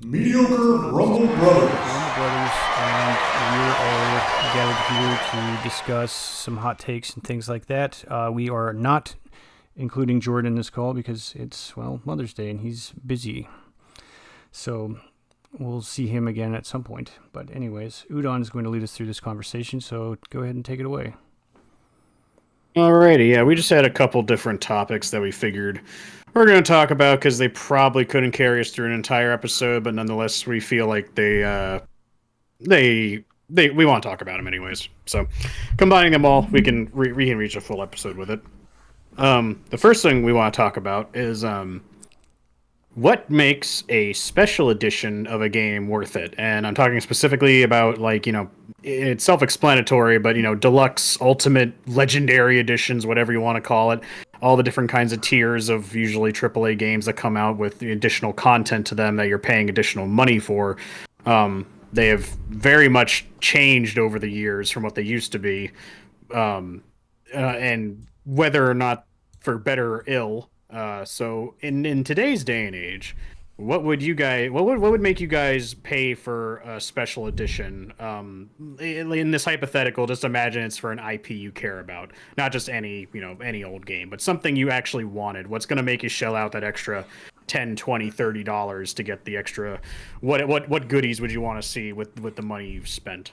Mediocre Rumble Brothers. And we are gathered here to discuss some hot takes and things like that. We are not including Jordan in this call because it's, well, Mother's Day and he's busy. So we'll see him again at some point. But anyways, Udon is going to lead us through this conversation, so go ahead and take it away. Alrighty, yeah, we just had a couple different topics that we figured we're going to talk about because they probably couldn't carry us through an entire episode, but nonetheless, we feel like we want to talk about them anyways. So, combining them all, we can reach a full episode with it. The first thing we want to talk about is what makes a special edition of a game worth it? And I'm talking specifically about, like, it's self-explanatory, but, deluxe, ultimate, legendary editions, whatever you want to call it, all the different kinds of tiers of usually AAA games that come out with the additional content to them that you're paying additional money for. They have very much changed over the years from what they used to be. And whether or not for better or ill. So in today's day and age, what would make you guys pay for a special edition? In this hypothetical, just imagine it's for an IP you care about, not just any old game, but something you actually wanted. What's going to make you shell out that extra 10, 20, $30 to get the extra? What goodies would you want to see with the money you've spent?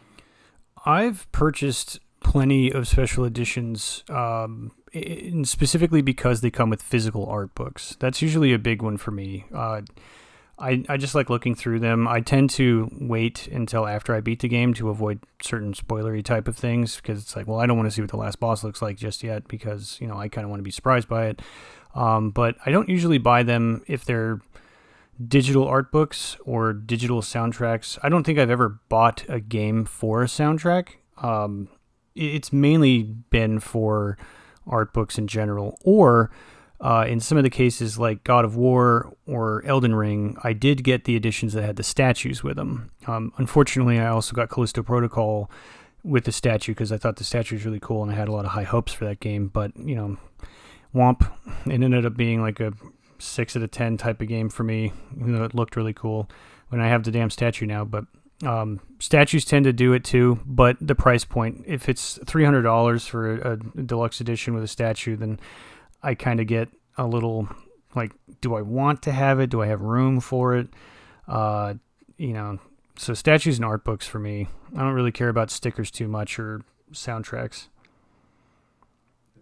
I've purchased plenty of special editions, and specifically because they come with physical art books. That's usually a big one for me. I just like looking through them. I tend to wait until after I beat the game to avoid certain spoilery type of things, because it's like, well, I don't want to see what the last boss looks like just yet, because I kind of want to be surprised by it. But I don't usually buy them if they're digital art books or digital soundtracks. I don't think I've ever bought a game for a soundtrack. It's mainly been for art books in general, or in some of the cases like God of War or Elden Ring, I did get the editions that had the statues with them. Unfortunately, I also got Callisto Protocol with the statue because I thought the statue was really cool and I had a lot of high hopes for that game, but womp, it ended up being like a 6 out of 10 type of game for me, even though it looked really cool when I have the damn statue now. But statues tend to do it too, but the price point, if it's $300 for a deluxe edition with a statue, then I kind of get a little like, do I want to have it? Do I have room for it? So statues and art books for me. I don't really care about stickers too much or soundtracks.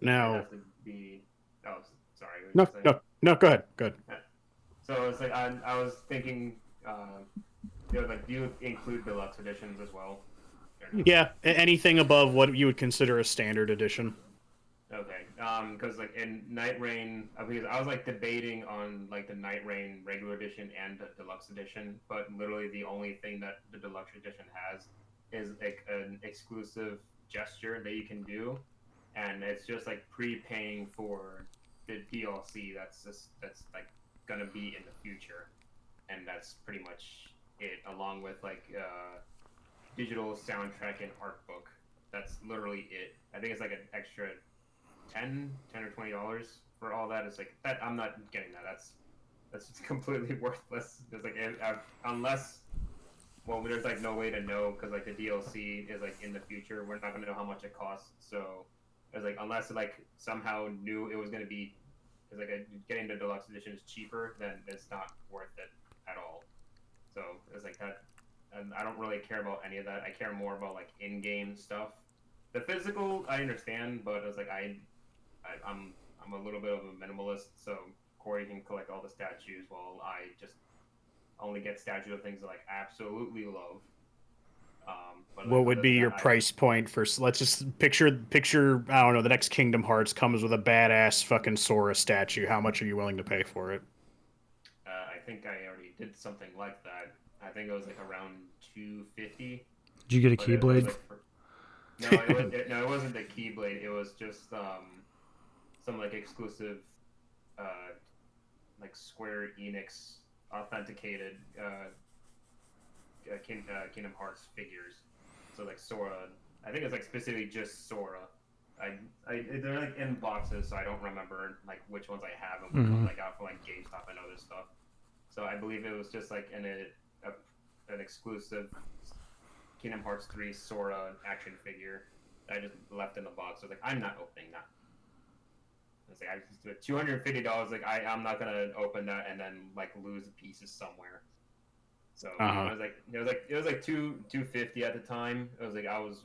Now, oh, sorry. no, go ahead. So it's like I was thinking, do you include deluxe editions as well? Yeah, anything above what you would consider a standard edition. Okay, because like in Night Rain, because I was like debating on like the Night Rain regular edition and the deluxe edition, but literally the only thing that the deluxe edition has is like an exclusive gesture that you can do, and it's just like prepaying for the DLC that's like gonna be in the future, and that's pretty much it, along with like digital soundtrack and art book. That's literally it. I think it's like an extra $10 or $20 for all that. It's like that. I'm not getting that. That's completely worthless. It's like unless, well, there's like no way to know because like the DLC is like in the future. We're not gonna know how much it costs. So it's like unless it like somehow knew it was gonna be, it's like getting the deluxe edition is cheaper, then it's not worth it at all. So it's like that. And I don't really care about any of that. I care more about like in-game stuff. The physical, I understand, but it's like I'm a little bit of a minimalist, so Corey can collect all the statues while I just only get statues of things that I like absolutely love. But What would be your price point for? Let's just picture. I don't know. The next Kingdom Hearts comes with a badass fucking Sora statue. How much are you willing to pay for it? I think I already did something like that. I think it was like around $250. Did you get a Keyblade? It wasn't the Keyblade. It was just some like exclusive, like Square Enix authenticated Kingdom Hearts figures. So like Sora, I think it's like specifically just Sora. They're like in boxes, so I don't remember like which ones I have and which ones I got for like GameStop and other stuff. So I believe it was just like in a an exclusive Kingdom Hearts 3 Sora action figure that I just left in the box. I was like, I'm not opening that. I was like, I just $250. Like, I'm not gonna open that and then like lose the pieces somewhere. So I was like, it was like 250 at the time. It was like I was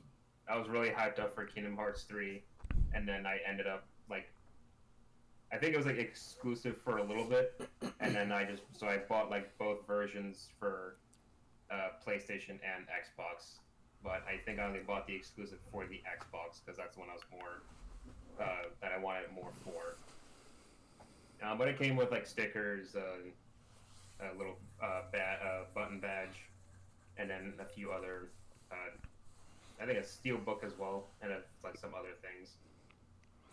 really hyped up for Kingdom Hearts 3, and then I ended up like, I think it was like exclusive for a little bit, and then I bought like both versions for PlayStation and Xbox, but I think I only bought the exclusive for the Xbox because that's when I was more that I wanted it more for. But it came with like stickers, a little button badge, and then a few other, I think a steel book as well, and like some other things.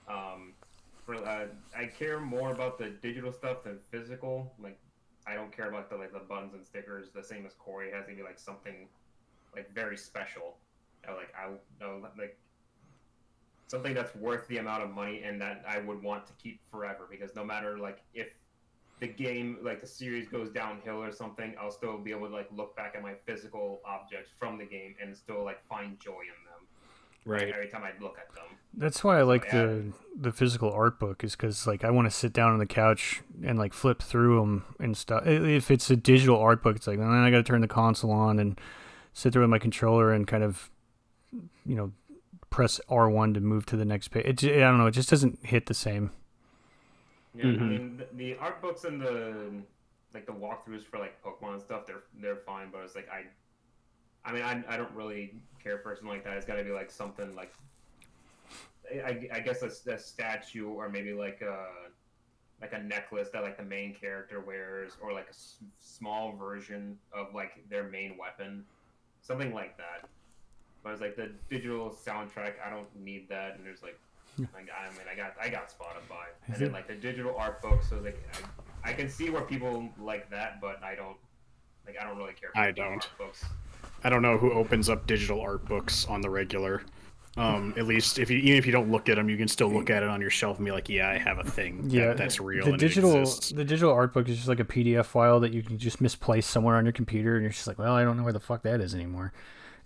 I care more about the digital stuff than physical. Like, I don't care about the buttons and stickers. The same as Corey, it has to be like something like very special. Like something that's worth the amount of money and that I would want to keep forever. Because no matter like if the game, like the series goes downhill or something, I'll still be able to like look back at my physical objects from the game and still like find joy in them. Right. Every time I look at them. That's why I like the physical art book, is because like I want to sit down on the couch and like flip through them and stuff. If it's a digital art book, it's like, then I got to turn the console on and sit there with my controller and kind of, press R1 to move to the next page. I don't know. It just doesn't hit the same. Yeah, I mean the art books and the walkthroughs for like Pokemon and stuff, they're fine, but it's like I don't really care for something like that. It's got to be like something like I guess a statue, or maybe like a necklace that like the main character wears, or like a small version of like their main weapon, something like that. But it's like the digital soundtrack, I don't need that. And there's like I got Spotify, and then like the digital art books. So like I can see where people like that, but I don't really care for art books. I don't know who opens up digital art books on the regular. At least even if you don't look at them, you can still look at it on your shelf and be like, yeah, I have a thing that's real. The digital art book is just like a PDF file that you can just misplace somewhere on your computer, and you're just like, well, I don't know where the fuck that is anymore.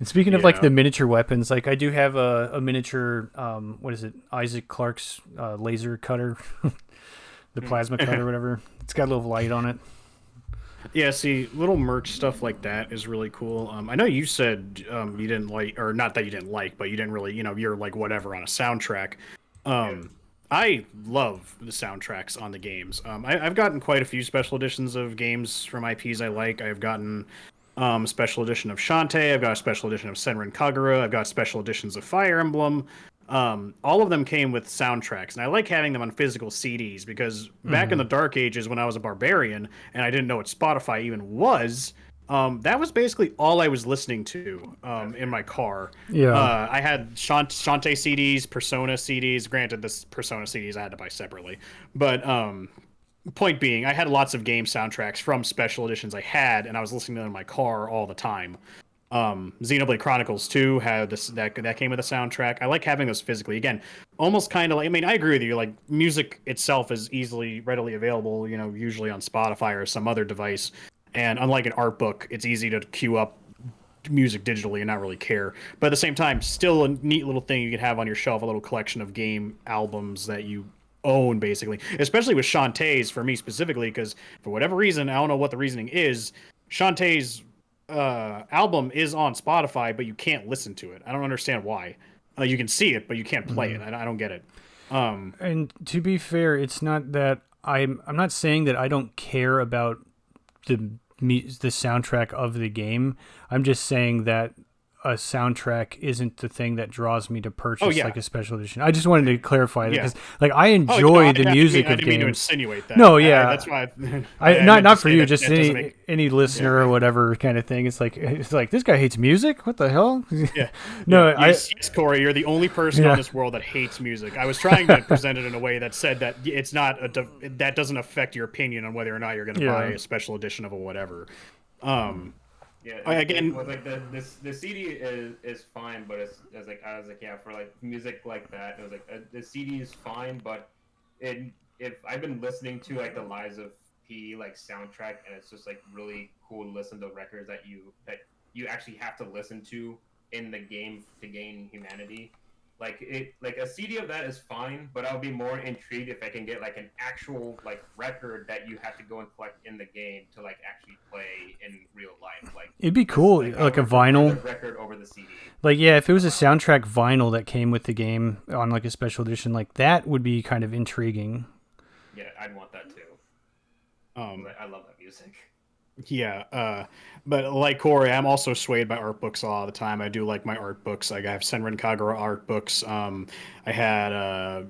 And speaking of like the miniature weapons, like I do have a miniature, what is it, Isaac Clarke's laser cutter, the plasma cutter, whatever. It's got a little light on it. Yeah, see, little merch stuff like that is really cool. I know you said you didn't like, or not that you didn't like, but you didn't really, you're like whatever on a soundtrack. I love the soundtracks on the games. I've gotten quite a few special editions of games from IPs I like. I've gotten a special edition of Shantae. I've got a special edition of Senran Kagura. I've got special editions of Fire Emblem. All of them came with soundtracks, and I like having them on physical CDs because back in the dark ages when I was a barbarian and I didn't know what Spotify even was, that was basically all I was listening to in my car. Yeah. I had Shantae CDs, Persona CDs. Granted, this Persona CDs I had to buy separately, but point being, I had lots of game soundtracks from special editions I had, and I was listening to them in my car all the time. Xenoblade Chronicles 2 had this that came with a soundtrack. I like having those physically. Again, almost kind of like, I mean, I agree with you. Like, music itself is readily available, usually on Spotify or some other device. And unlike an art book, it's easy to queue up music digitally and not really care. But at the same time, still a neat little thing you can have on your shelf, a little collection of game albums that you own, basically. Especially with Shantae's, for me specifically, because for whatever reason, I don't know what the reasoning is, Shantae's album is on Spotify, but you can't listen to it. I don't understand why. You can see it, but you can't play it. I don't get it. And to be fair, it's not that I'm not saying that I don't care about the soundtrack of the game. I'm just saying that a soundtrack isn't the thing that draws me to purchase like a special edition. I just wanted to clarify that because like I enjoy the music of games. I didn't mean to insinuate that. No, yeah, that's why. Not for you, just any listener or whatever kind of thing. It's like this guy hates music. What the hell? Yeah. No, yes, Corey, you're the only person on this world that hates music. I was trying to present it in a way that said that it's not that doesn't affect your opinion on whether or not you're going to buy a special edition of a whatever. Yeah, again, like the CD is fine, but I was like, yeah, for like music like that, it was like the CD is fine, but if I've been listening to like the Lives of MP like soundtrack, and it's just like really cool to listen to records that you actually have to listen to in the game to gain humanity. Like a CD of that is fine, but I'll be more intrigued if I can get like an actual like record that you have to go and collect in the game to like actually play in real life. Like it'd be cool, like a vinyl record over the CD. Like, yeah, if it was a soundtrack vinyl that came with the game on like a special edition, like that would be kind of intriguing. Yeah, I'd want that too. I love that music. Yeah, but like Corey, I'm also swayed by art books a lot of the time. I do like my art books. Like I have Senran Kagura art books. I had I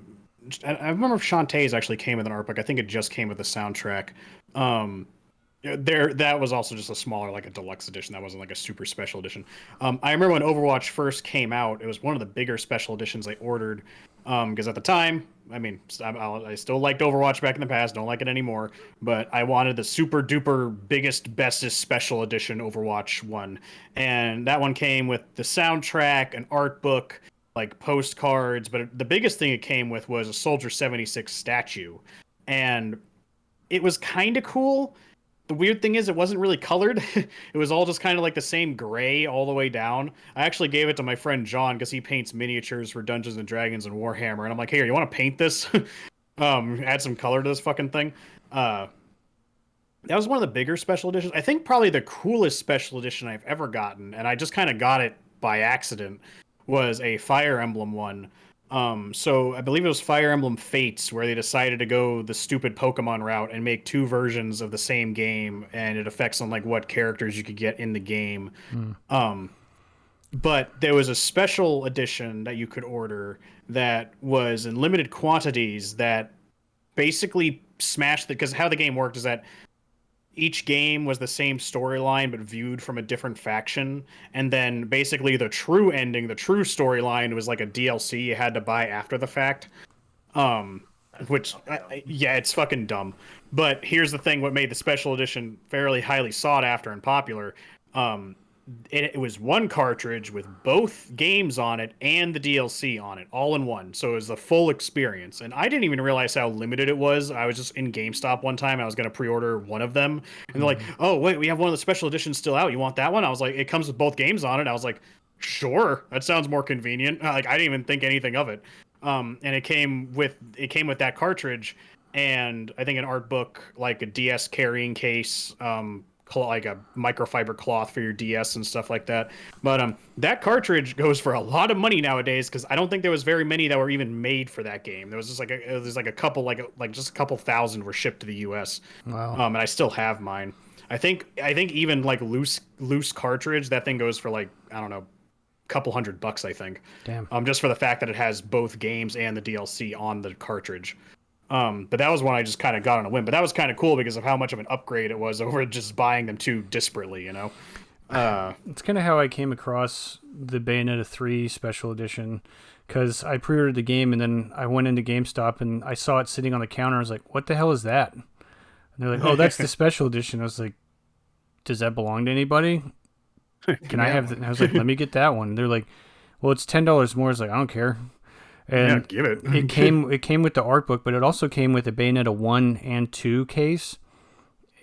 remember if Shantae's actually came with an art book. I think it just came with the soundtrack. That was also just a smaller, like a deluxe edition. That wasn't like a super special edition. I remember when Overwatch first came out, it was one of the bigger special editions I ordered. Because at the time, I mean, I still liked Overwatch back in the past, don't like it anymore, but I wanted the super duper biggest, bestest special edition Overwatch one. And that one came with the soundtrack, an art book, like postcards, but the biggest thing it came with was a Soldier 76 statue. And it was kind of cool. The weird thing is it wasn't really colored. It was all just kind of like the same gray all the way down. I actually gave it to my friend John because he paints miniatures for Dungeons and Dragons and Warhammer. And I'm like, hey, you want to paint this? Add some color to this fucking thing. That was one of the bigger special editions. I think probably the coolest special edition I've ever gotten, and I just kind of got it by accident, was a Fire Emblem one. So I believe it was Fire Emblem Fates where they decided to go the stupid Pokemon route and make two versions of the same game, and it affects on like what characters you could get in the game. But there was a special edition that you could order that was in limited quantities that basically smashed because how the game worked is that each game was the same storyline but viewed from a different faction, and then basically the true ending, the true storyline was like a DLC you had to buy after the fact. Which yeah, it's fucking dumb. But here's the thing: what made the special edition fairly highly sought after and popular. It was one cartridge with both games on it and the DLC on it, all in one. So it was the full experience. And I didn't even realize how limited it was. I was just in GameStop one time. I was going to pre-order one of them. And they're like, oh, wait, we have one of the special editions still out. You want that one? I was like, it comes with both games on it. I was like, sure. That sounds more convenient. Like, I didn't even think anything of it. And it came with that cartridge and I think an art book, like a DS carrying case, like a microfiber cloth for your DS and stuff like that. But that cartridge goes for a lot of money nowadays because I don't think there was very many that were even made for that game. There was just like a couple, like just a couple thousand were shipped to the US. Wow. And I still have mine. I think even like loose cartridge, that thing goes for like, I don't know, couple $100, I think. Damn. Just for the fact that it has both games and the DLC on the cartridge. But that was one I just kind of got on a whim. But that was kind of cool because of how much of an upgrade it was over just buying them two disparately, you know? It's kind of how I came across the Bayonetta 3 Special Edition, because I pre-ordered the game and then I went into GameStop and I saw it sitting on the counter. I was like, what the hell is that? And they're like, oh, that's the Special Edition. I was like, does that belong to anybody? Can I have that? I was like, let me get that one. They're like, well, it's $10 more. I was like, I don't care. And give it. it came with the art book, but it also came with a Bayonetta 1 and 2 case.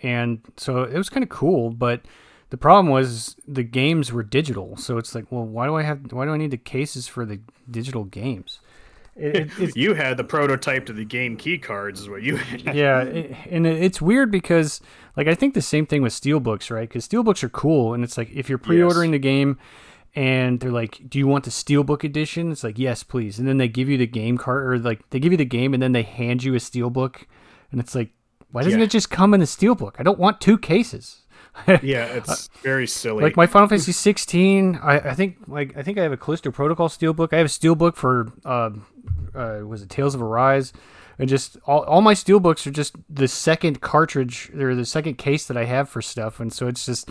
And so it was kind of cool, but the problem was the games were digital. So it's like, well, why do I need the cases for the digital games? You had the prototype to the game key cards is what you had. Yeah, it's weird because like I think the same thing with steelbooks, right? Because steelbooks are cool, and it's like if you're pre-ordering the game and they're like, do you want the steelbook edition? It's like, yes, please. And then they give you the game card, or like they give you the game and then they hand you a steelbook, and it's like, why doesn't it just come in the steelbook? I don't want two cases. Yeah, it's very silly. Like my Final Fantasy 16, I think I have a Callisto Protocol steelbook. I have a steelbook for was it Tales of Arise, and just all my steelbooks are just the second cartridge or the second case that I have for stuff, and so it's just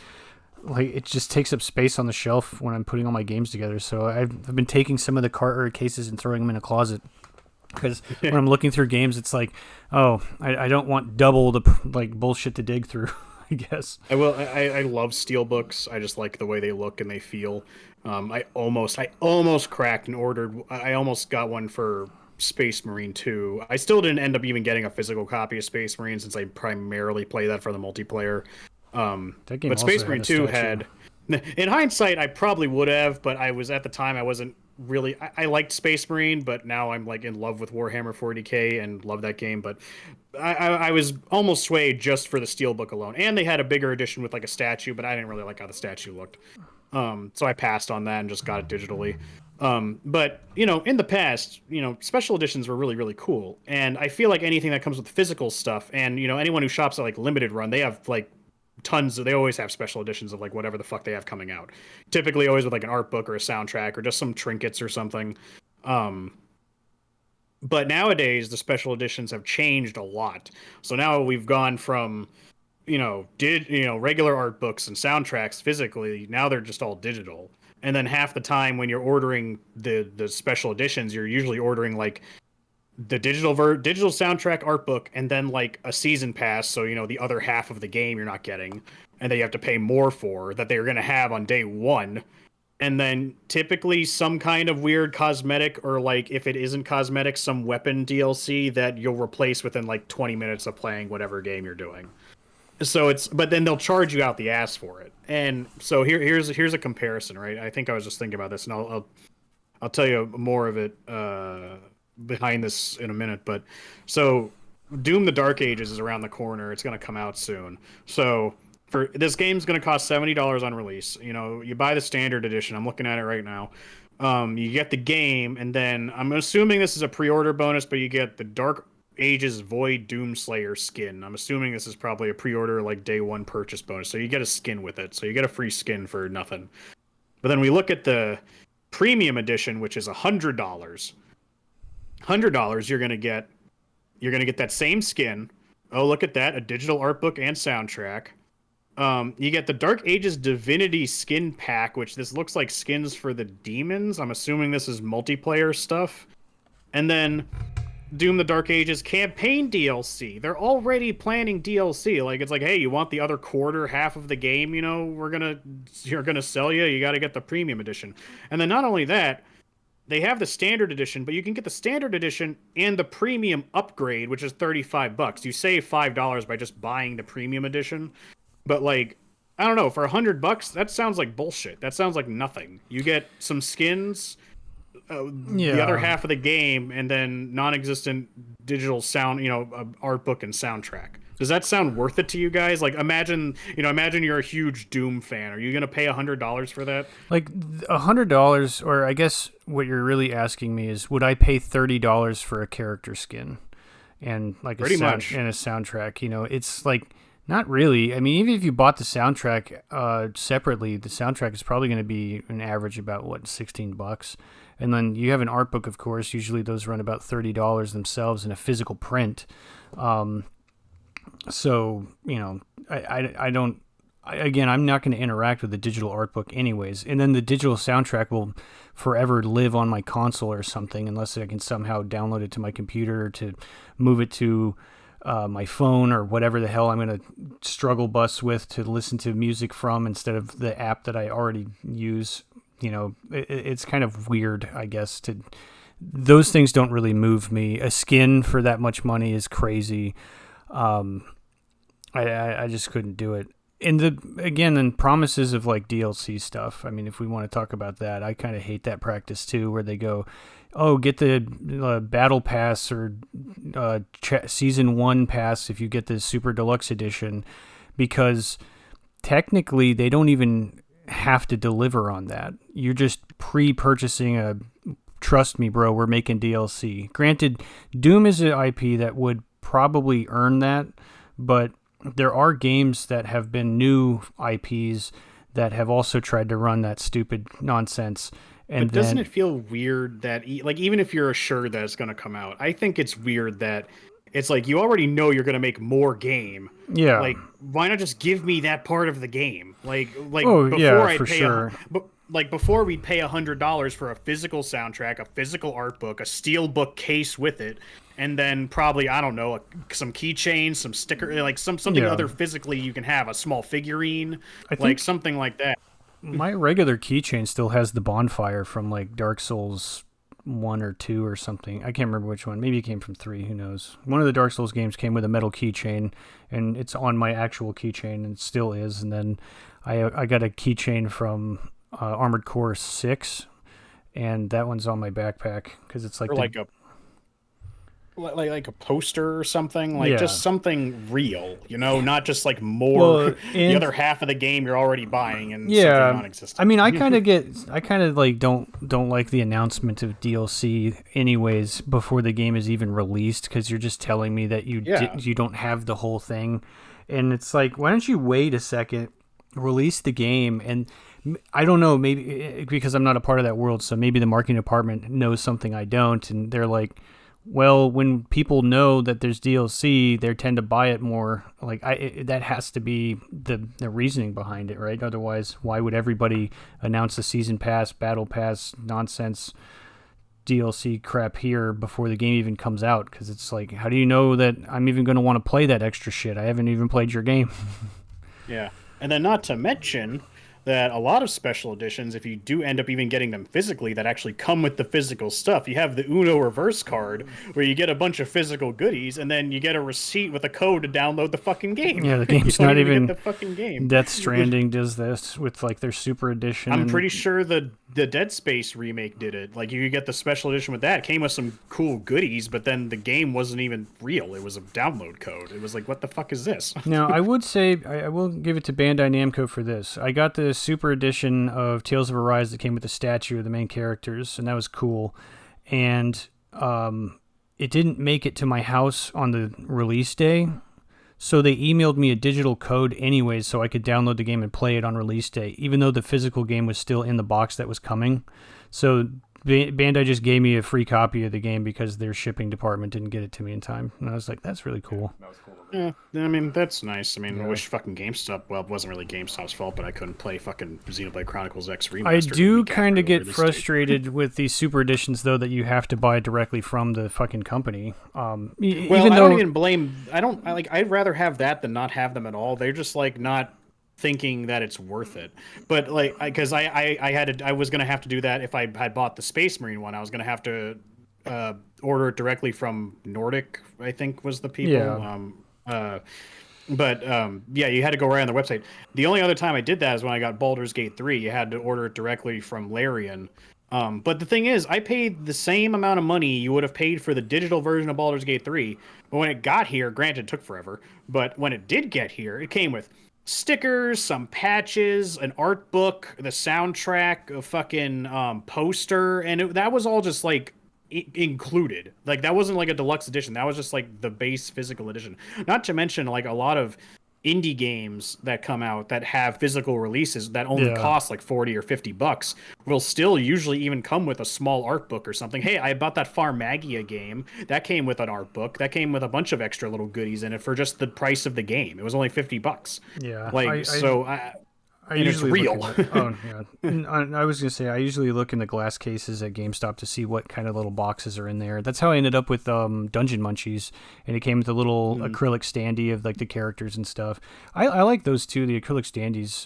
like it just takes up space on the shelf when I'm putting all my games together. So I've been taking some of the cases and throwing them in a closet. Because when I'm looking through games, it's like, oh, I don't want double the like bullshit to dig through. I guess I will. I love steelbooks. I just like the way they look and they feel. I almost cracked and ordered. I almost got one for Space Marine 2. I still didn't end up even getting a physical copy of Space Marine since I primarily play that for the multiplayer. That game But also Space had Marine a 2 statue. had, in hindsight, I probably would have, but I was at the time I wasn't really. I liked Space Marine, but now I'm like in love with Warhammer 40k and love that game. But I was almost swayed just for the Steelbook alone, and they had a bigger edition with like a statue, but I didn't really like how the statue looked. So I passed on that and just got it digitally. But in the past, special editions were really, really cool, and I feel like anything that comes with physical stuff, and anyone who shops at like limited run, they have like they always have special editions of like whatever the fuck they have coming out. Typically, always with like an art book or a soundtrack or just some trinkets or something. But nowadays, the special editions have changed a lot. So now we've gone from regular art books and soundtracks physically. Now they're just all digital. And then half the time when you're ordering the special editions, you're usually ordering like the digital soundtrack art book and then like a season pass, so the other half of the game you're not getting, and that you have to pay more for, that they're going to have on day one. And then typically some kind of weird cosmetic, or like if it isn't cosmetic, some weapon DLC that you'll replace within like 20 minutes of playing whatever game you're doing. So but then they'll charge you out the ass for it. And so here's a comparison, right? I think I was just thinking about this, and I'll tell you more of it behind this in a minute. But so Doom: The Dark Ages is around the corner. It's going to come out soon. So for this game's going to cost $70 on release. You buy the standard edition. I'm looking at it right now. You get the game, and then I'm assuming this is a pre-order bonus, but you get the Dark Ages Void Doomslayer skin. I'm assuming this is probably a pre-order like day one purchase bonus. So you get a skin with it. So you get a free skin for nothing. But then we look at the premium edition, which is $100. $100 you're gonna get that same skin. Oh, look at that, a digital art book and soundtrack. You get the Dark Ages Divinity skin pack, which this looks like skins for the demons. I'm assuming this is multiplayer stuff. And then Doom: The Dark Ages campaign DLC. They're already planning DLC. Like, it's like, hey, you want the other half of the game, you're gonna sell you. You got to get the premium edition. And then not only that, they have the standard edition, but you can get the standard edition and the premium upgrade, which is $35. You save $5 by just buying the premium edition. But like, I don't know, for $100, that sounds like bullshit. That sounds like nothing. You get some skins, the other half of the game, and then non-existent digital sound, art book and soundtrack. Does that sound worth it to you guys? Like, imagine you're a huge Doom fan. Are you gonna pay $100 for that? Like $100, or I guess what you're really asking me is, would I pay $30 for a character skin and like and a soundtrack? It's like, not really. I mean, even if you bought the soundtrack separately, the soundtrack is probably going to be an average about $16. And then you have an art book, of course. Usually those run about $30 themselves in a physical print. So, I don't. Again, I'm not going to interact with the digital art book anyways. And then the digital soundtrack will forever live on my console or something, unless I can somehow download it to my computer or to move it to my phone or whatever the hell I'm going to struggle bus with to listen to music from instead of the app that I already use. It's kind of weird, I guess. Those things don't really move me. A skin for that much money is crazy. I just couldn't do it. And then promises of like DLC stuff. I mean, if we want to talk about that, I kind of hate that practice too, where they go, oh, get the battle pass or season 1 pass if you get the super deluxe edition, because technically they don't even have to deliver on that. You're just pre-purchasing trust me, bro, we're making DLC. Granted, Doom is an IP that would probably earn that, but there are games that have been new IPs that have also tried to run that stupid nonsense. But doesn't it feel weird that, like, even if you're assured that it's going to come out, I think it's weird that it's like you already know you're going to make more game. Yeah. Like, why not just give me that part of the game? Before we'd pay $100 for a physical soundtrack, a physical art book, a steel book case with it, and then probably, I don't know, some keychains, some sticker, like something other physically you can have, a small figurine, like something like that. My regular keychain still has the bonfire from like Dark Souls 1 or 2 or something. I can't remember which one. Maybe it came from 3. Who knows? One of the Dark Souls games came with a metal keychain, and it's on my actual keychain, and it still is. And then I got a keychain from Armored Core 6, and that one's on my backpack because it's like like a poster or something, like Yeah. just something real, not just like more Well, the other half of the game you're already buying and something yeah. non-existent. I mean, I kind of like don't like the announcement of DLC anyways before the game is even released, because you're just telling me that you don't have the whole thing, and it's like, why don't you wait a second, release the game? And I don't know, maybe because I'm not a part of that world, so maybe the marketing department knows something I don't, and they're like, well, when people know that there's DLC, they tend to buy it more. Like, that has to be the reasoning behind it, right? Otherwise, why would everybody announce a season pass, battle pass, nonsense, DLC crap here before the game even comes out? Because it's like, how do you know that I'm even going to want to play that extra shit? I haven't even played your game. Yeah, and then not to mention that a lot of special editions, if you do end up even getting them physically, that actually come with the physical stuff. You have the Uno reverse card, where you get a bunch of physical goodies, and then you get a receipt with a code to download the fucking game. Yeah, the game's not even get the fucking game. Death Stranding does this with like their super edition. I'm pretty sure the Dead Space remake did it. Like, you get the special edition with that. It came with some cool goodies, but then the game wasn't even real. It was a download code. It was like, what the fuck is this? Now, I would say, I will give it to Bandai Namco for this. I got the super edition of Tales of Arise that came with the statue of the main characters, and that was cool. And it didn't make it to my house on the release day, so they emailed me a digital code anyways so I could download the game and play it on release day, even though the physical game was still in the box that was coming. So Bandai just gave me a free copy of the game because their shipping department didn't get it to me in time. And I was like, that's really cool. That was cool. Yeah, I mean, that's nice. I mean, I wish fucking GameStop, well, it wasn't really GameStop's fault, but I couldn't play fucking Xenoblade Chronicles X Remastered. I do kind of get release date. frustrated with these super editions, though, that you have to buy directly from the fucking company. Well, I don't even blame. I'd rather have that than not have them at all. They're just like not thinking that it's worth it. But like, because I was gonna have to do that if I had bought the Space Marine one. I was gonna have to order it directly from Nordic, I think was the people. Yeah. Yeah, you had to go right on their website. The only other time I did that is when I got Baldur's Gate 3. You had to order it directly from Larian. But the thing is, I paid the same amount of money you would have paid for the digital version of Baldur's Gate 3. But when it got here, granted, it took forever. But when it did get here, it came with stickers, some patches, an art book, the soundtrack, a fucking poster, and that was all just like included. Like, that wasn't like a deluxe edition. That was just like the base physical edition. Not to mention, like, a lot of indie games that come out that have physical releases that only cost like $40 or $50 will still usually even come with a small art book or something. Hey, I bought that Farmagia game. That came with an art book. That came with a bunch of extra little goodies in it for just the price of the game. It was only $50. Yeah. I usually real. And I was gonna say, I usually look in the glass cases at GameStop to see what kind of little boxes are in there. That's how I ended up with Dungeon Munchies, and it came with a little acrylic standee of like the characters and stuff. I like those too, the acrylic standees,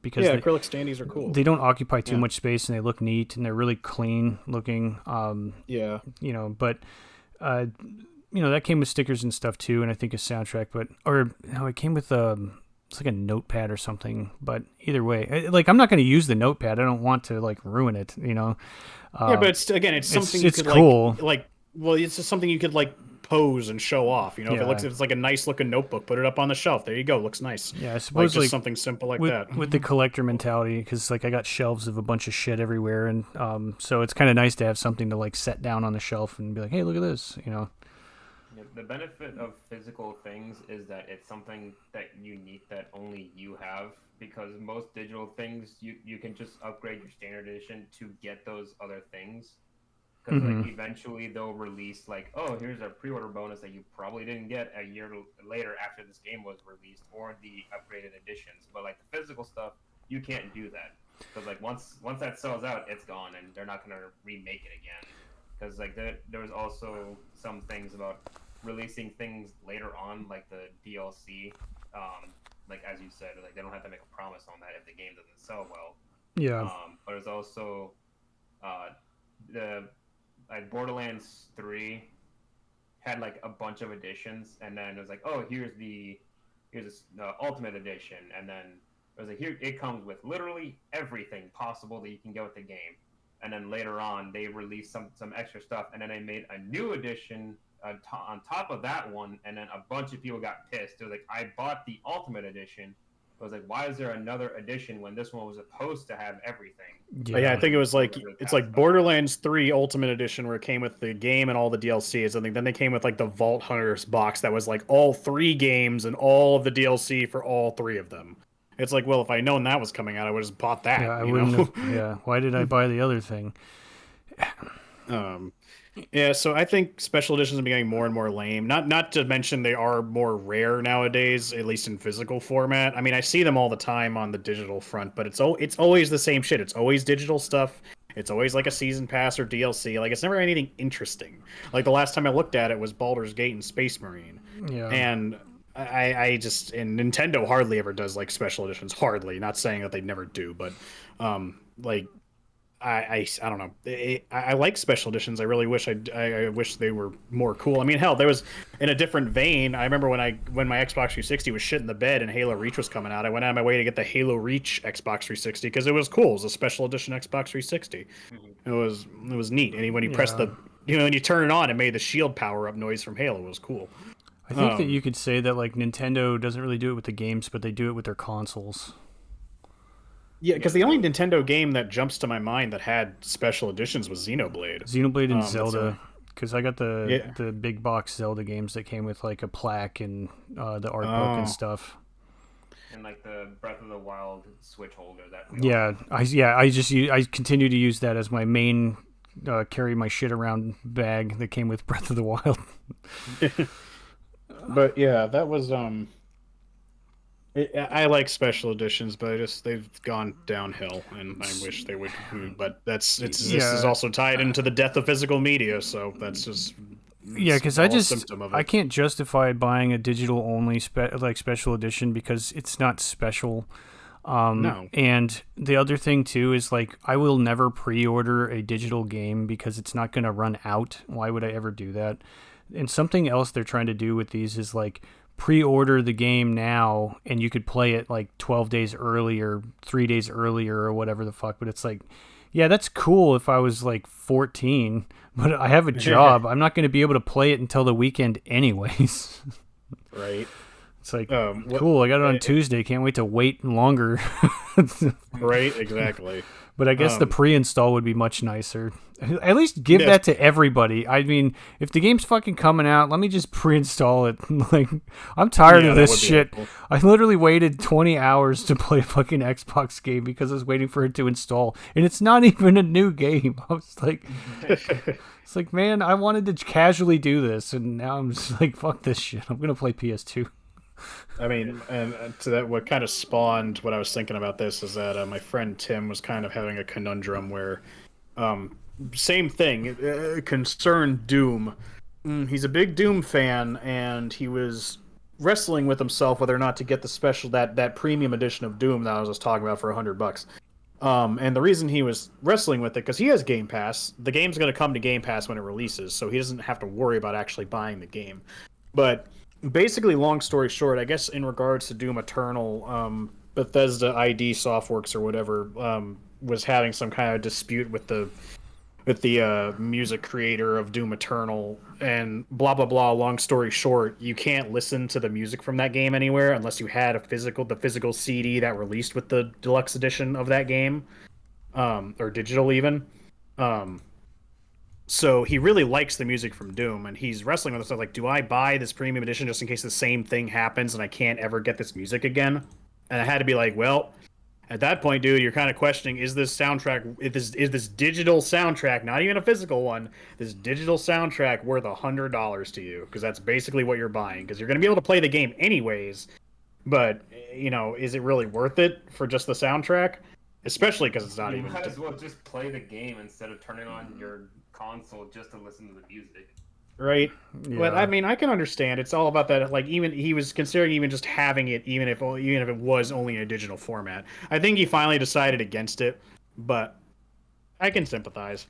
because acrylic standees are cool. They don't occupy too much space, and they look neat, and they're really clean looking. But that came with stickers and stuff too, and I think a soundtrack. It came with it's like a notepad or something, but either way, like, I'm not going to use the notepad. I don't want to like ruin it, but it's something you could cool. It's just something you could like pose and show off. If it's like a nice looking notebook, put it up on the shelf. There you go, looks nice. Yeah, I suppose just something simple like that. With the collector mentality, because like I got shelves of a bunch of shit everywhere, and so it's kind of nice to have something to like set down on the shelf and be like, hey, look at this, The benefit of physical things is that it's something that unique that only you have, because most digital things you can just upgrade your standard edition to get those other things. Because like eventually they'll release like, oh, here's a pre-order bonus that you probably didn't get a year later after this game was released, or the upgraded editions. But like the physical stuff, you can't do that, because like once that sells out, it's gone, and they're not gonna remake it again. Because like there was also some things about releasing things later on, like the DLC, like as you said, like they don't have to make a promise on that if the game doesn't sell well. Yeah. But there's also the like Borderlands 3 had like a bunch of editions, and then it was like, oh, here's the Ultimate Edition, and then it was like, here it comes with literally everything possible that you can get with the game. And then later on, they released some extra stuff, and then they made a new edition on top of that one, and then a bunch of people got pissed. It was like, I bought the Ultimate Edition. I was like, why is there another edition when this one was supposed to have everything? Yeah, I think it was like it's like Borderlands 3 Ultimate Edition, where it came with the game and all the DLC or something. Then they came with like the Vault Hunters box that was like all 3 games and all of the DLC for all 3 of them. It's like, well, if I'd known that was coming out, I would have bought that. Yeah, I wouldn't have. Yeah, why did I buy the other thing? Yeah, so I think special editions are becoming more and more lame. Not to mention they are more rare nowadays, at least in physical format. I mean, I see them all the time on the digital front, but it's always the same shit. It's always digital stuff. It's always like a season pass or DLC. Like, it's never anything interesting. Like, the last time I looked at it was Baldur's Gate and Space Marine. Yeah. And I just, and Nintendo hardly ever does like special editions. Hardly. Not saying that they never do, but like, I don't know. I like special editions. I really wish I wish they were more cool. I mean, hell, there was in a different vein. I remember when my Xbox 360 was shit in the bed and Halo Reach was coming out. I went out of my way to get the Halo Reach Xbox 360 because it was cool. It was a special edition Xbox 360. It was neat. And when you press when you turn it on, it made the shield power up noise from Halo. It was cool. I think that you could say that like Nintendo doesn't really do it with the games, but they do it with their consoles. Yeah, because the only Nintendo game that jumps to my mind that had special editions was Xenoblade. Xenoblade and Zelda, because I got the big box Zelda games that came with like a plaque and the art book and stuff. And like the Breath of the Wild Switch holder that. I continue to use that as my main carry my shit around bag that came with Breath of the Wild. But yeah, that was I like special editions, but they've gone downhill, and I wish they would. But this is also tied into the death of physical media, so that's just because I can't justify buying a digital only special edition because it's not special. No. And the other thing too is like I will never pre-order a digital game because it's not going to run out. Why would I ever do that? And something else they're trying to do with these is like pre-order the game now and you could play it like 12 days earlier, 3 days earlier or whatever the fuck. But it's like, yeah, that's cool if I was like 14, but I have a job. I'm not going to be able to play it until the weekend anyways. Right. It's like, cool, I got it on Tuesday. Can't wait to wait longer. Right, exactly. But I guess the pre-install would be much nicer. At least give that to everybody. I mean, if the game's fucking coming out, let me just pre-install it. Like, I'm tired of this shit. Cool. I literally waited 20 hours to play a fucking Xbox game because I was waiting for it to install. And it's not even a new game. I was like, it's like, man, I wanted to casually do this. And now I'm just like, fuck this shit. I'm going to play PS2. I mean, and to that, what kind of spawned what I was thinking about this is that my friend Tim was kind of having a conundrum where, same thing, concerned Doom. He's a big Doom fan, and he was wrestling with himself whether or not to get the special that premium edition of Doom that I was just talking about for $100. And the reason he was wrestling with it because he has Game Pass. The game's going to come to Game Pass when it releases, so he doesn't have to worry about actually buying the game. But basically, long story short, I guess in regards to Doom Eternal, Bethesda ID Softworks or whatever was having some kind of dispute with the music creator of Doom Eternal, and blah blah blah. Long story short, you can't listen to the music from that game anywhere unless you had the physical CD that released with the deluxe edition of that game, or digital even. So he really likes the music from Doom, and he's wrestling with himself like, do I buy this premium edition just in case the same thing happens and I can't ever get this music again? And I had to be like, well, at that point, dude, you're kind of questioning, is this soundtrack, is this digital soundtrack, not even a physical one, this digital soundtrack worth $100 to you? Because that's basically what you're buying, because you're going to be able to play the game anyways, but, is it really worth it for just the soundtrack? Especially because it's not even... You might as well just play the game instead of turning on your console just to listen to the music. Right. Yeah. But I mean, I can understand. It's all about that. Like, even he was considering even just having it, even if it was only in a digital format. I think he finally decided against it, but I can sympathize.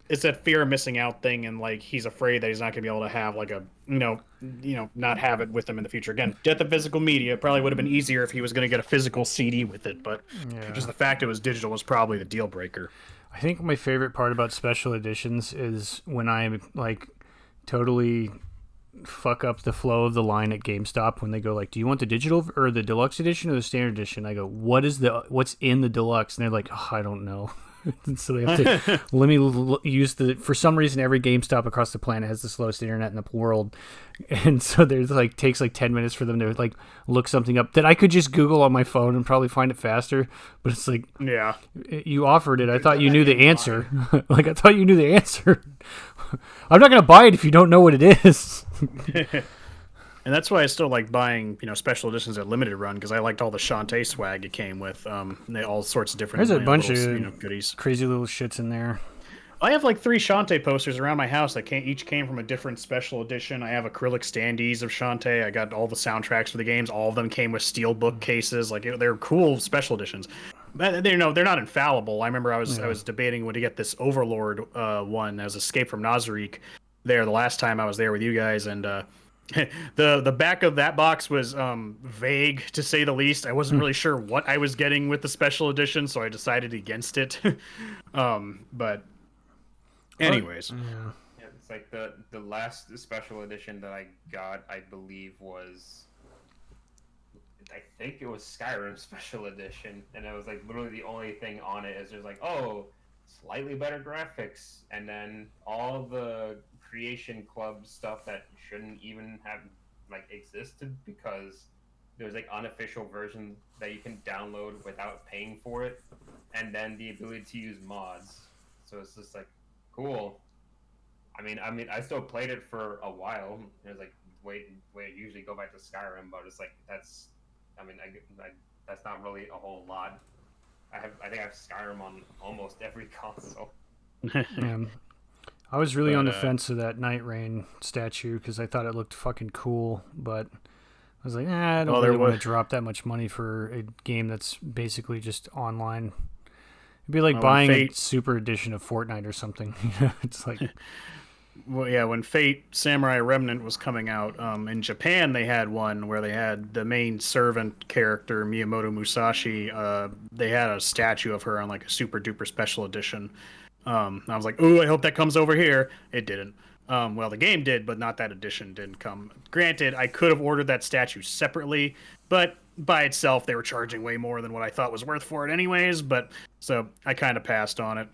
it's that fear of missing out thing, and like he's afraid that he's not gonna be able to have like a not have it with him in the future. Again, get the physical media. Probably would have been easier if he was gonna get a physical CD with it, but just the fact it was digital was probably the deal breaker. I think my favorite part about special editions is when I like totally fuck up the flow of the line at GameStop when they go like, "Do you want the digital or the deluxe edition or the standard edition?" I go, "What's in the deluxe?" And they're like, "Oh, I don't know." And so they have to let me use for some reason every GameStop across the planet has the slowest internet in the world, and so there's like takes like 10 minutes for them to like look something up that I could just Google on my phone and probably find it faster. But it's like, yeah, you offered it. I thought you knew the answer. Like I thought you knew the answer. I'm not gonna buy it if you don't know what it is. And that's why I still like buying, special editions at limited run, because I liked all the Shantae swag it came with. All sorts of different. There's a bunch of goodies, crazy little shits in there. I have like 3 Shantae posters around my house that each came from a different special edition. I have acrylic standees of Shantae. I got all the soundtracks for the games. All of them came with steel bookcases. Like they're cool special editions. But they're not infallible. I remember I was debating when to get this Overlord one as Escape from Nazarick there the last time I was there with you guys, and the back of that box was vague, to say the least. I wasn't really sure what I was getting with the special edition, so I decided against it. But anyways, yeah, it's like the last special edition that I got, I believe I think it was Skyrim special edition, and it was like literally the only thing on it is there's like, oh, slightly better graphics, and then all the Creation Club stuff that shouldn't even have like existed because there's like unofficial version that you can download without paying for it, and then the ability to use mods. So it's just like cool. I mean, I still played it for a while. It was like wait, usually go back to Skyrim, but it's like that's not really a whole lot. I think I have Skyrim on almost every console. Yeah. I was really on the fence of that Night Rain statue because I thought it looked fucking cool, but I was like, I don't really want to drop that much money for a game that's basically just online. It'd be like buying a super edition of Fortnite or something. It's like... Well, yeah, when Fate Samurai Remnant was coming out, in Japan they had one where they had the main servant character, Miyamoto Musashi, they had a statue of her on like a super duper special edition. I was like, ooh, I hope that comes over here. It didn't. Well, the game did, but not that edition didn't come. Granted, I could have ordered that statue separately, but by itself they were charging way more than what I thought was worth for it anyways, but so I kind of passed on it.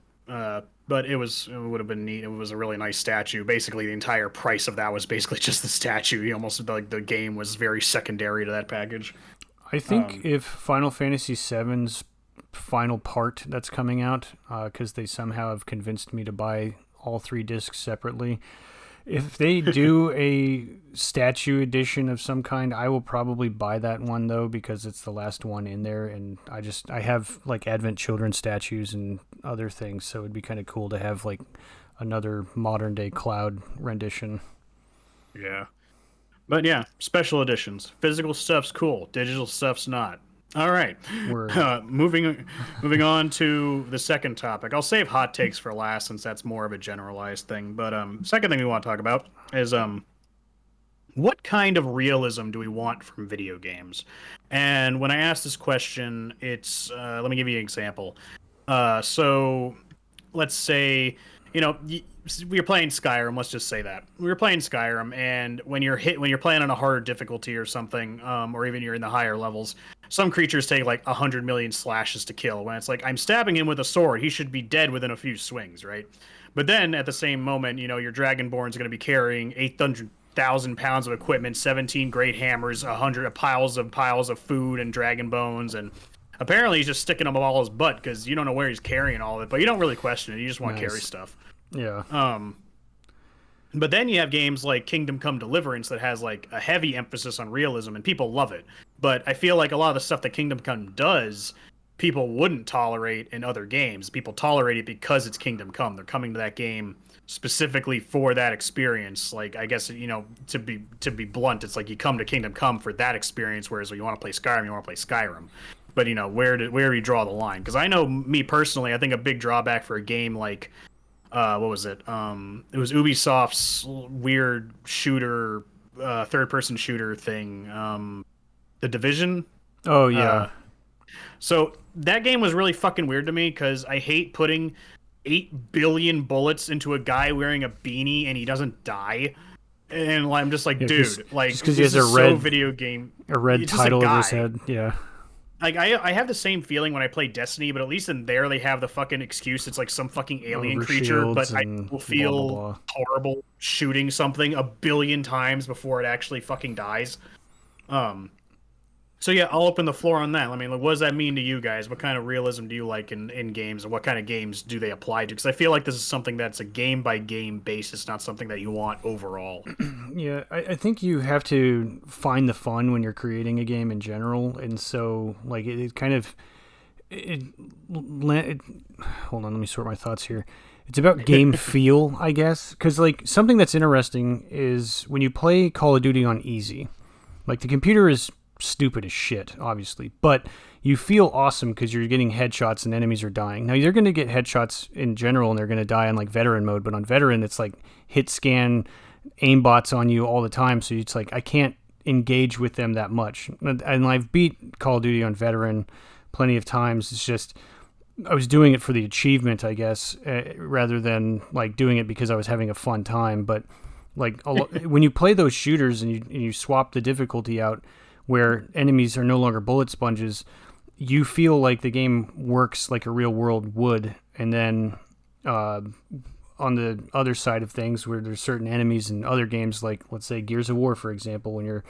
But it would have been neat. It was a really nice statue. Basically, the entire price of that was basically just the statue. Almost like the game was very secondary to that package. I think if Final Fantasy VII's final part that's coming out, because they somehow have convinced me to buy all 3 discs separately, if they do a statue edition of some kind, I will probably buy that one though, because it's the last one in there, and I have like Advent Children statues and other things, so it'd be kind of cool to have like another modern day Cloud rendition. Yeah. But yeah, special editions. Physical stuff's cool. Digital stuff's not. All right. Moving on to the second topic. I'll save hot takes for last since that's more of a generalized thing. But second thing we want to talk about is what kind of realism do we want from video games? And when I ask this question, it's let me give you an example. So let's say, we were playing Skyrim. Let's just say that we were playing Skyrim, and when you're playing on a harder difficulty or something, or even you're in the higher levels, some creatures take like 100 million slashes to kill. When it's like, I'm stabbing him with a sword, he should be dead within a few swings, right? But then at the same moment, your Dragonborn's going to be carrying 800,000 pounds of equipment, 17 great hammers, 100 piles of food and dragon bones, and apparently he's just sticking them all his butt because you don't know where he's carrying all of it, but you don't really question it. You just want to carry stuff. Yeah. But then you have games like Kingdom Come Deliverance that has like a heavy emphasis on realism, and people love it. But I feel like a lot of the stuff that Kingdom Come does, people wouldn't tolerate in other games. People tolerate it because it's Kingdom Come. They're coming to that game specifically for that experience. Like, I guess, to be blunt, it's like you come to Kingdom Come for that experience, whereas when you want to play Skyrim, you want to play Skyrim. But where do you draw the line? Because I know, me personally, I think a big drawback for a game like what was it? It was Ubisoft's weird shooter, third-person shooter thing. The Division. Oh Uh, yeah. so that game was really fucking weird to me because I hate putting 8 billion bullets into a guy wearing a beanie and he doesn't die. And I'm just like, Yeah, dude, like just because he this has is so video game. a red It's just a title over his guy. head. Yeah. Like I have the same feeling when I play Destiny, but at least in there they have the fucking excuse it's like some fucking alien Over creature, shields but I and will blah blah feel blah. horrible shooting something 1 billion times before it actually fucking dies. Um so yeah, I'll open the floor on that. I mean, like, what does that mean to you guys? What kind of realism do you like in games, and what kind of games do they apply to? Because I feel like this is something that's a game by game basis, not something that you want overall. Yeah, I think you have to find the fun when you're creating a game in general, and so like it kind of it hold on, let me sort my thoughts here. It's about game feel, I guess, because like something that's interesting is when you play Call of Duty on easy, like the computer is stupid as shit, obviously, but you feel awesome because you're getting headshots and enemies are dying. Now you're going to get headshots in general and they're going to die on like veteran mode, but on veteran it's like hit scan aimbots on you all the time, so it's like I can't engage with them that much. And I've beat Call of Duty on veteran plenty of times. It's just I was doing it for the achievement, I guess, rather than like doing it because I was having a fun time. But like when you play those shooters and you swap the difficulty out, where enemies are no longer bullet sponges, you feel like the game works like a real world would. And then on the other side of things, where there's certain enemies in other games, like let's say Gears of War, for example, when you're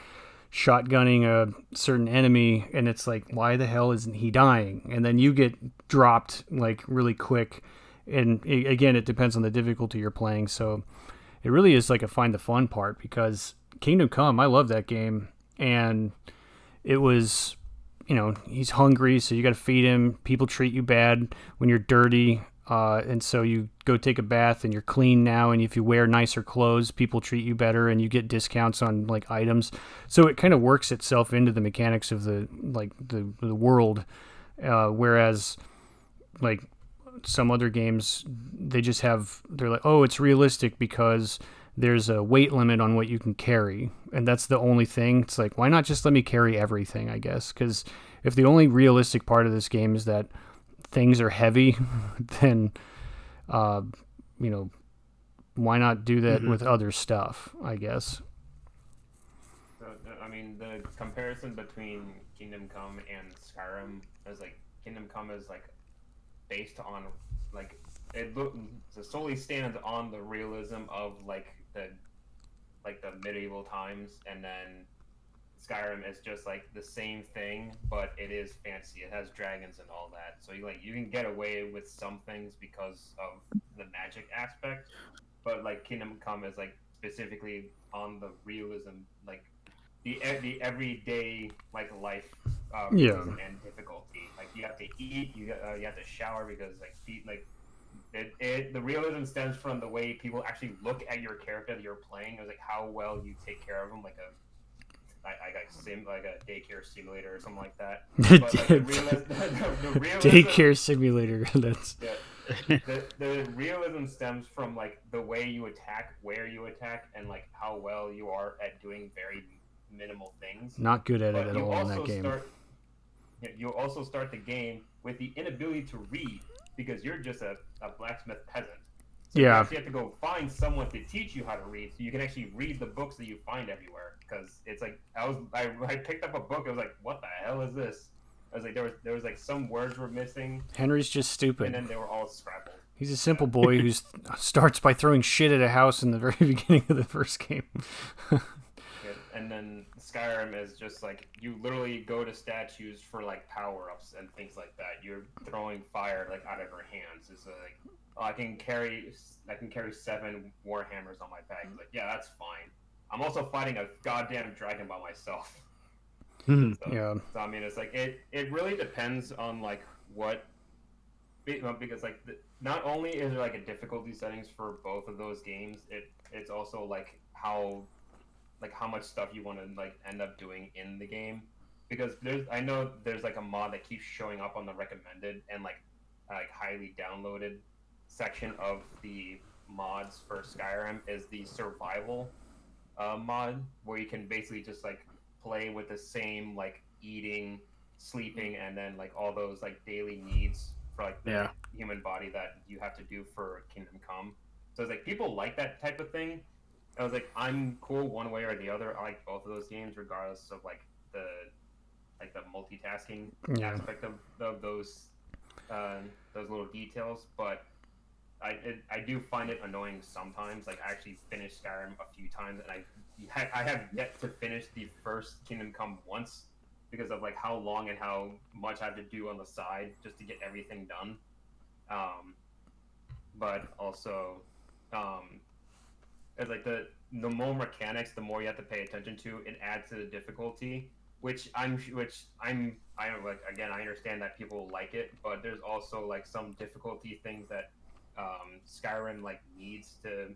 shotgunning a certain enemy and it's like, why the hell isn't he dying? And then you get dropped like really quick. And again, it depends on the difficulty you're playing. So it really is like a find the fun part, because Kingdom Come, I love that game. And it was, he's hungry, so you got to feed him. People treat you bad when you're dirty. And so you go take a bath and you're clean now, and if you wear nicer clothes, people treat you better and you get discounts on like items. So it kind of works itself into the mechanics of the world, whereas like some other games, they're like, oh, it's realistic because there's a weight limit on what you can carry, and that's the only thing. It's like, why not just let me carry everything, I guess? Because if the only realistic part of this game is that things are heavy, then why not do that with other stuff, I guess. So, I mean, the comparison between Kingdom Come and Skyrim is like Kingdom Come is like based on like it solely stands on the realism of like the medieval times, and then Skyrim is just like the same thing, but it is fancy. It has dragons and all that, so you can get away with some things because of the magic aspect. But like Kingdom Come is like specifically on the realism, like the everyday like life realism and difficulty. Like you have to eat, you have to shower because like the realism stems from the way people actually look at your character that you're playing. It was like how well you take care of them, like a daycare simulator or something like that. But like the realism, daycare simulator. That's the realism stems from like the way you attack, where you attack, and like how well you are at doing very minimal things. Not good at it at all in that game. You also start the game with the inability to read because you're just a blacksmith peasant. So you actually have to go find someone to teach you how to read, so you can actually read the books that you find everywhere. Because it's like I picked up a book. I was like, what the hell is this? I was like, there was like some words were missing. Henry's just stupid. And then they were all scrabbled. He's a simple boy who starts by throwing shit at a house in the very beginning of the first game. And then Skyrim is just like you literally go to statues for like power-ups and things like that. You're throwing fire like out of your hands. It's like, oh, I can carry 7 warhammers on my back. It's like, yeah, that's fine. I'm also fighting a goddamn dragon by myself. So I mean, it's like it really depends on like what, because like not only is there like a difficulty settings for both of those games, it's also like how much stuff you want to like end up doing in the game, because I know there's like a mod that keeps showing up on the recommended and like highly downloaded section of the mods for Skyrim is the survival mod, where you can basically just like play with the same like eating, sleeping, and then like all those like daily needs for like the human body that you have to do for Kingdom Come. So it's like people like that type of thing. I was like, I'm cool one way or the other. I like both of those games, regardless of like the multitasking aspect of those little details. But I do find it annoying sometimes. Like I actually finished Skyrim a few times, and I have yet to finish the first Kingdom Come once because of like how long and how much I have to do on the side just to get everything done. But also, it's like the more mechanics, the more you have to pay attention to. It adds to the difficulty, which I'm like, again, I understand that people like it, but there's also like some difficulty things that Skyrim like needs to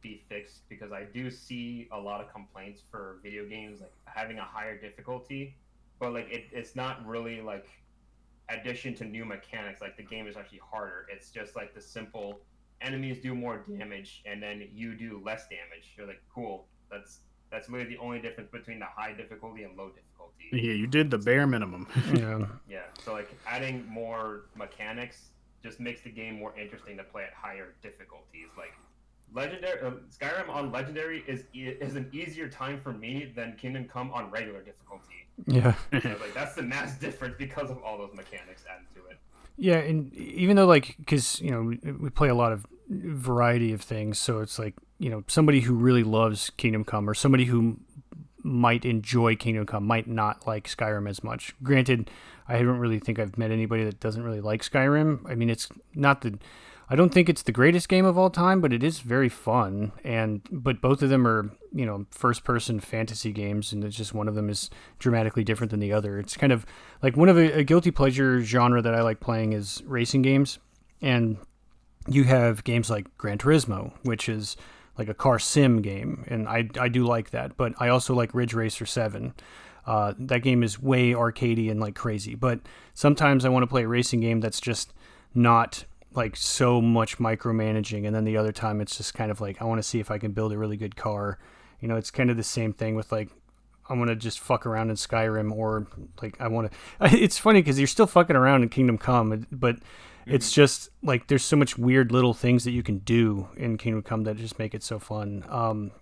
be fixed, because I do see a lot of complaints for video games like having a higher difficulty, but like it's not really like addition to new mechanics. Like the game is actually harder. It's just like the simple enemies do more damage and then you do less damage. You're like, cool. That's really the only difference between the high difficulty and low difficulty. Yeah, you did the bare minimum. Yeah. So like adding more mechanics just makes the game more interesting to play at higher difficulties. Like Legendary Skyrim on Legendary is an easier time for me than Kingdom Come on regular difficulty. Yeah. So like that's the mass difference because of all those mechanics added to it. Yeah, and even though like, because we play a lot of variety of things, so it's like somebody who really loves Kingdom Come or somebody who might enjoy Kingdom Come might not like Skyrim as much. Granted, I don't really think I've met anybody that doesn't really like Skyrim. I mean, it's not I don't think it's the greatest game of all time, but it is very fun. But both of them are, first-person fantasy games, and it's just one of them is dramatically different than the other. It's kind of like one of a guilty pleasure genre that I like playing is racing games, and you have games like Gran Turismo, which is like a car sim game, and I do like that. But I also like Ridge Racer 7. That game is way arcadey and like crazy. But sometimes I want to play a racing game that's just not like so much micromanaging, and then the other time it's just kind of like I want to see if I can build a really good car. It's kind of the same thing with like I want to just fuck around in Skyrim, or like I want to. It's funny because you're still fucking around in Kingdom Come, but it's just like there's so much weird little things that you can do in Kingdom Come that just make it so fun.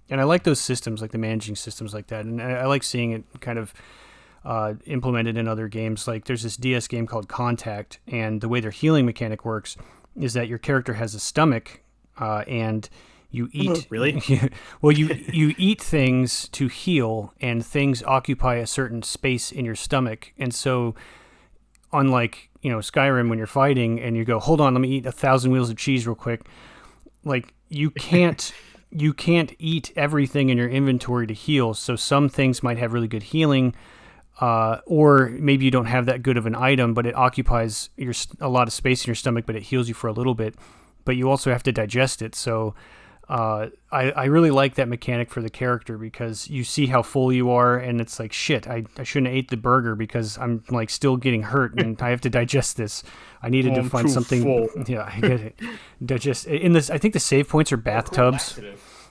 And I like those systems, like the managing systems like that, and I like seeing it kind of implemented in other games. Like there's this DS game called Contact, and the way their healing mechanic works is that your character has a stomach, and you eat. Really? Well, you eat things to heal, and things occupy a certain space in your stomach. And so, unlike Skyrim, when you're fighting and you go, hold on, let me eat 1,000 wheels of cheese real quick. Like you can't eat everything in your inventory to heal. So some things might have really good healing. Or maybe you don't have that good of an item, but it occupies a lot of space in your stomach, but it heals you for a little bit. But you also have to digest it. So I really like that mechanic for the character, because you see how full you are, and it's like, shit, I shouldn't have ate the burger because I'm like still getting hurt and I have to digest this. I needed to find something. Full. Yeah, I get it. Digest in this. I think the save points are bathtubs.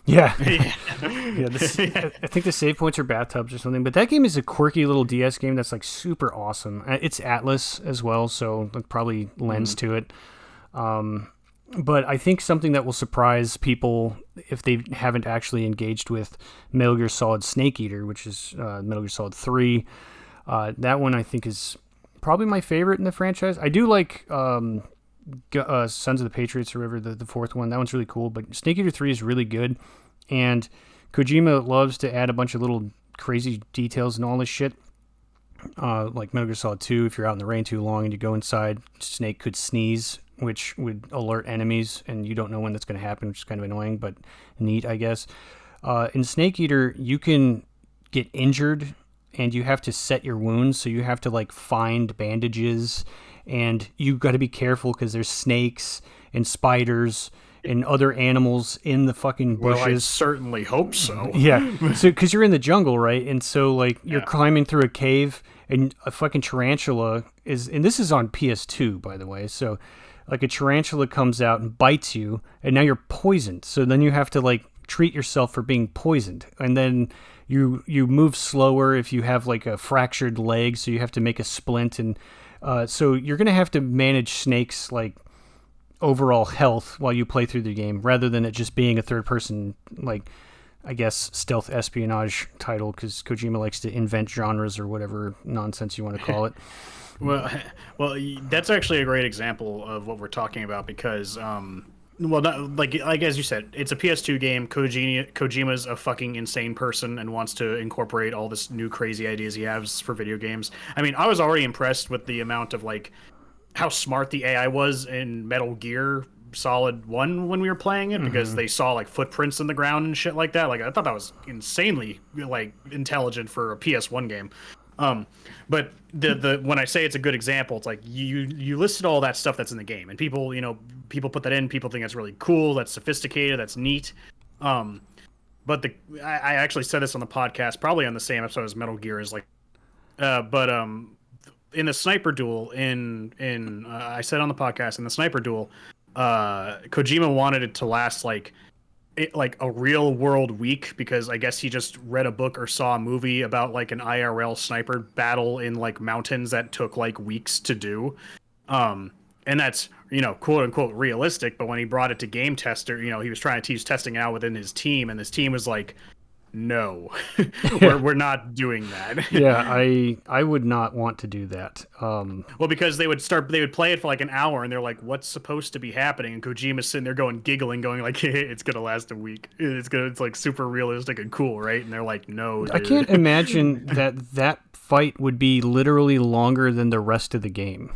Yeah. I think the save points are bathtubs or something. But that game is a quirky little DS game that's like super awesome. It's Atlas as well, so it probably lends to it. But I think something that will surprise people if they haven't actually engaged with Metal Gear Solid Snake Eater, which is Metal Gear Solid 3. That one I think is probably my favorite in the franchise. I do like Sons of the Patriots or whatever, the fourth one. That one's really cool. But Snake Eater 3 is really good. And Kojima loves to add a bunch of little crazy details and all this shit. Like Metal Gear Solid 2, if you're out in the rain too long and you go inside, Snake could sneeze, which would alert enemies, and you don't know when that's going to happen, which is kind of annoying, but neat, I guess. In Snake Eater, you can get injured, and you have to set your wounds, so you have to like find bandages, and you got to be careful because there's snakes and spiders and other animals in the fucking bushes. Well, I certainly hope so. Yeah, so because you're in the jungle, right? And so like you're climbing through a cave, and a fucking tarantula is, and this is on PS2, by the way. So like a tarantula comes out and bites you, and now you're poisoned. So then you have to like treat yourself for being poisoned, and then you move slower if you have like a fractured leg, so you have to make a splint, and so you're gonna have to manage snakes like overall health while you play through the game, rather than it just being a third person, like, I guess, stealth espionage title, because Kojima likes to invent genres or whatever nonsense you want to call it. Well, that's actually a great example of what we're talking about because, well, not, like as you said, it's a PS2 game. Kojima's a fucking insane person and wants to incorporate all this new crazy ideas he has for video games. I mean, I was already impressed with the amount of like how smart the AI was in Metal Gear Solid 1 when we were playing it, because they saw like footprints in the ground and shit like that. Like, I thought that was insanely like intelligent for a PS1 game. But the when I say it's a good example, it's like you listed all that stuff that's in the game, and people put that in. People think that's really cool, that's sophisticated, that's neat. But I actually said this on the podcast, probably on the same episode as Metal Gear, is like, in the sniper duel I said on the podcast, in the sniper duel, Kojima wanted it to last like a real world week, because I guess he just read a book or saw a movie about like an IRL sniper battle in like mountains that took like weeks to do. And that's, quote unquote realistic. But when he brought it to game tester, he was trying to teach testing out within his team, and his team was like, no, we're not doing that. Yeah, I would not want to do that. Well, because they would play it for like an hour, and they're like, what's supposed to be happening? And Kojima's sitting there giggling, going like, hey, it's gonna last a week. It's like super realistic and cool, right? And they're like, no, dude. I can't imagine that fight would be literally longer than the rest of the game.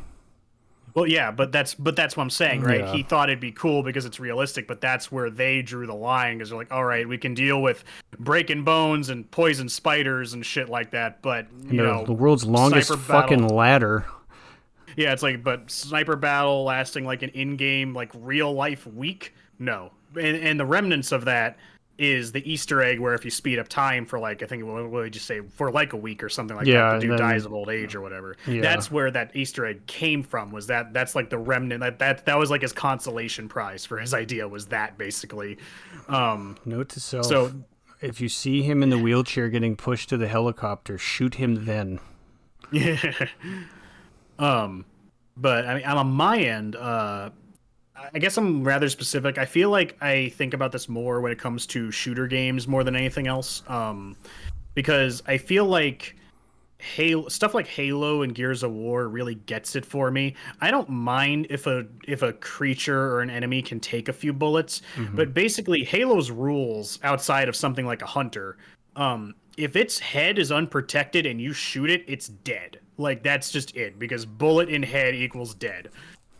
Well, yeah, but that's what I'm saying, right? Yeah. He thought it'd be cool because it's realistic, but that's where they drew the line, because they're like, all right, we can deal with breaking bones and poison spiders and shit like that, but the world's longest fucking ladder. Yeah, it's like, but sniper battle lasting like an in-game, like real life week? No. And the remnants of that is the Easter egg, where if you speed up time for like, I think, what did you say, for like a week or something like that, the dude dies of old age or whatever. Yeah. That's where that Easter egg came from, was that's like the remnant, that was like his consolation prize for his idea, was that basically. Note to self, so if you see him in the wheelchair getting pushed to the helicopter, shoot him then. Yeah. But I mean, on my end, I guess I'm rather specific. I feel like I think about this more when it comes to shooter games more than anything else, because I feel like stuff like Halo and Gears of War really gets it for me. I don't mind if a creature or an enemy can take a few bullets, but basically Halo's rules, outside of something like a hunter, if its head is unprotected and you shoot it, it's dead. Like, that's just it, because bullet in head equals dead.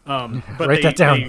But write that down.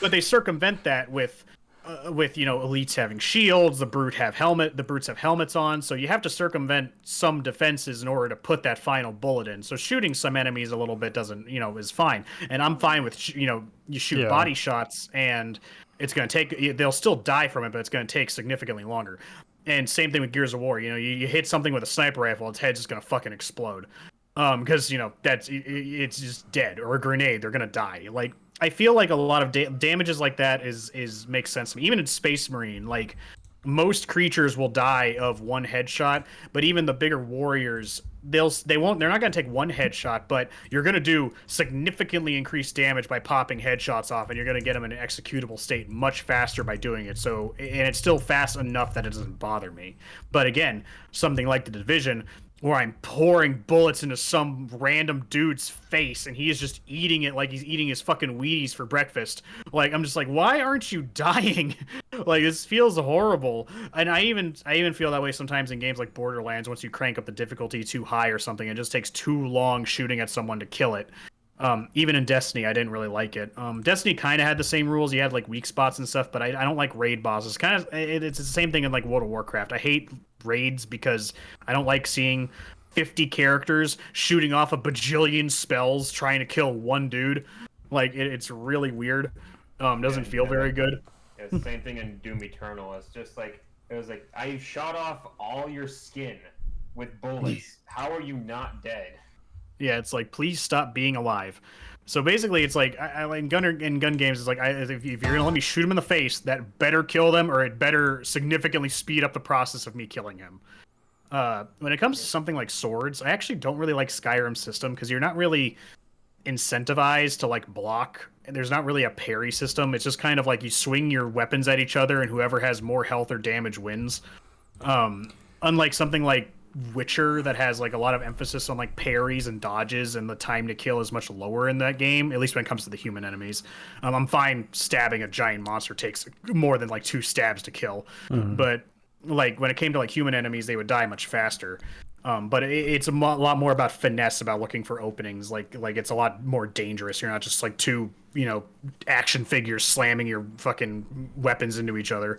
But they circumvent that with elites having shields. The brutes have helmets on, so you have to circumvent some defenses in order to put that final bullet in. So shooting some enemies a little bit doesn't, is fine, and I'm fine with you shoot body shots, and it's gonna take, they'll still die from it, but it's gonna take significantly longer. And same thing with Gears of War. You hit something with a sniper rifle, its head's just gonna fucking explode. Because it's just dead, or a grenade, they're gonna die. Like, I feel like a lot of damages like that is makes sense to me. Even in Space Marine, like, most creatures will die of one headshot, but even the bigger warriors, they're not gonna take one headshot, but you're gonna do significantly increased damage by popping headshots off, and you're gonna get them in an executable state much faster by doing it. So, and it's still fast enough that it doesn't bother me. But again, something like The Division, where I'm pouring bullets into some random dude's face, and he is just eating it like he's eating his fucking Wheaties for breakfast. Like, I'm just like, why aren't you dying? Like, this feels horrible. And I even feel that way sometimes in games like Borderlands. Once you crank up the difficulty too high or something, it just takes too long shooting at someone to kill it. Even in Destiny, I didn't really like it. Destiny kind of had the same rules. You had like weak spots and stuff, but I don't like raid bosses. It's the same thing in like World of Warcraft. I hate raids because I don't like seeing 50 characters shooting off a bajillion spells trying to kill one dude. Like, it's really weird. Doesn't feel very good. It's the same thing in Doom Eternal. It's just like, it was like, I shot off all your skin with bullets. How are you not dead? Yeah, it's like, please stop being alive. So basically, it's like I like in gun games. It's like if you're gonna let me shoot him in the face, that better kill them, or it better significantly speed up the process of me killing him. When it comes to something like swords, I actually don't really like Skyrim's system because you're not really incentivized to like block, and there's not really a parry system. It's just kind of like you swing your weapons at each other, and whoever has more health or damage wins. Unlike something like Witcher that has like a lot of emphasis on like parries and dodges, and the time to kill is much lower in that game, at least when it comes to the human enemies. I'm fine stabbing a giant monster takes more than like 2 stabs to kill, but like when it came to like human enemies, they would die much faster. But it's a lot more about finesse, about looking for openings. Like it's a lot more dangerous. You're not just like 2 action figures slamming your fucking weapons into each other.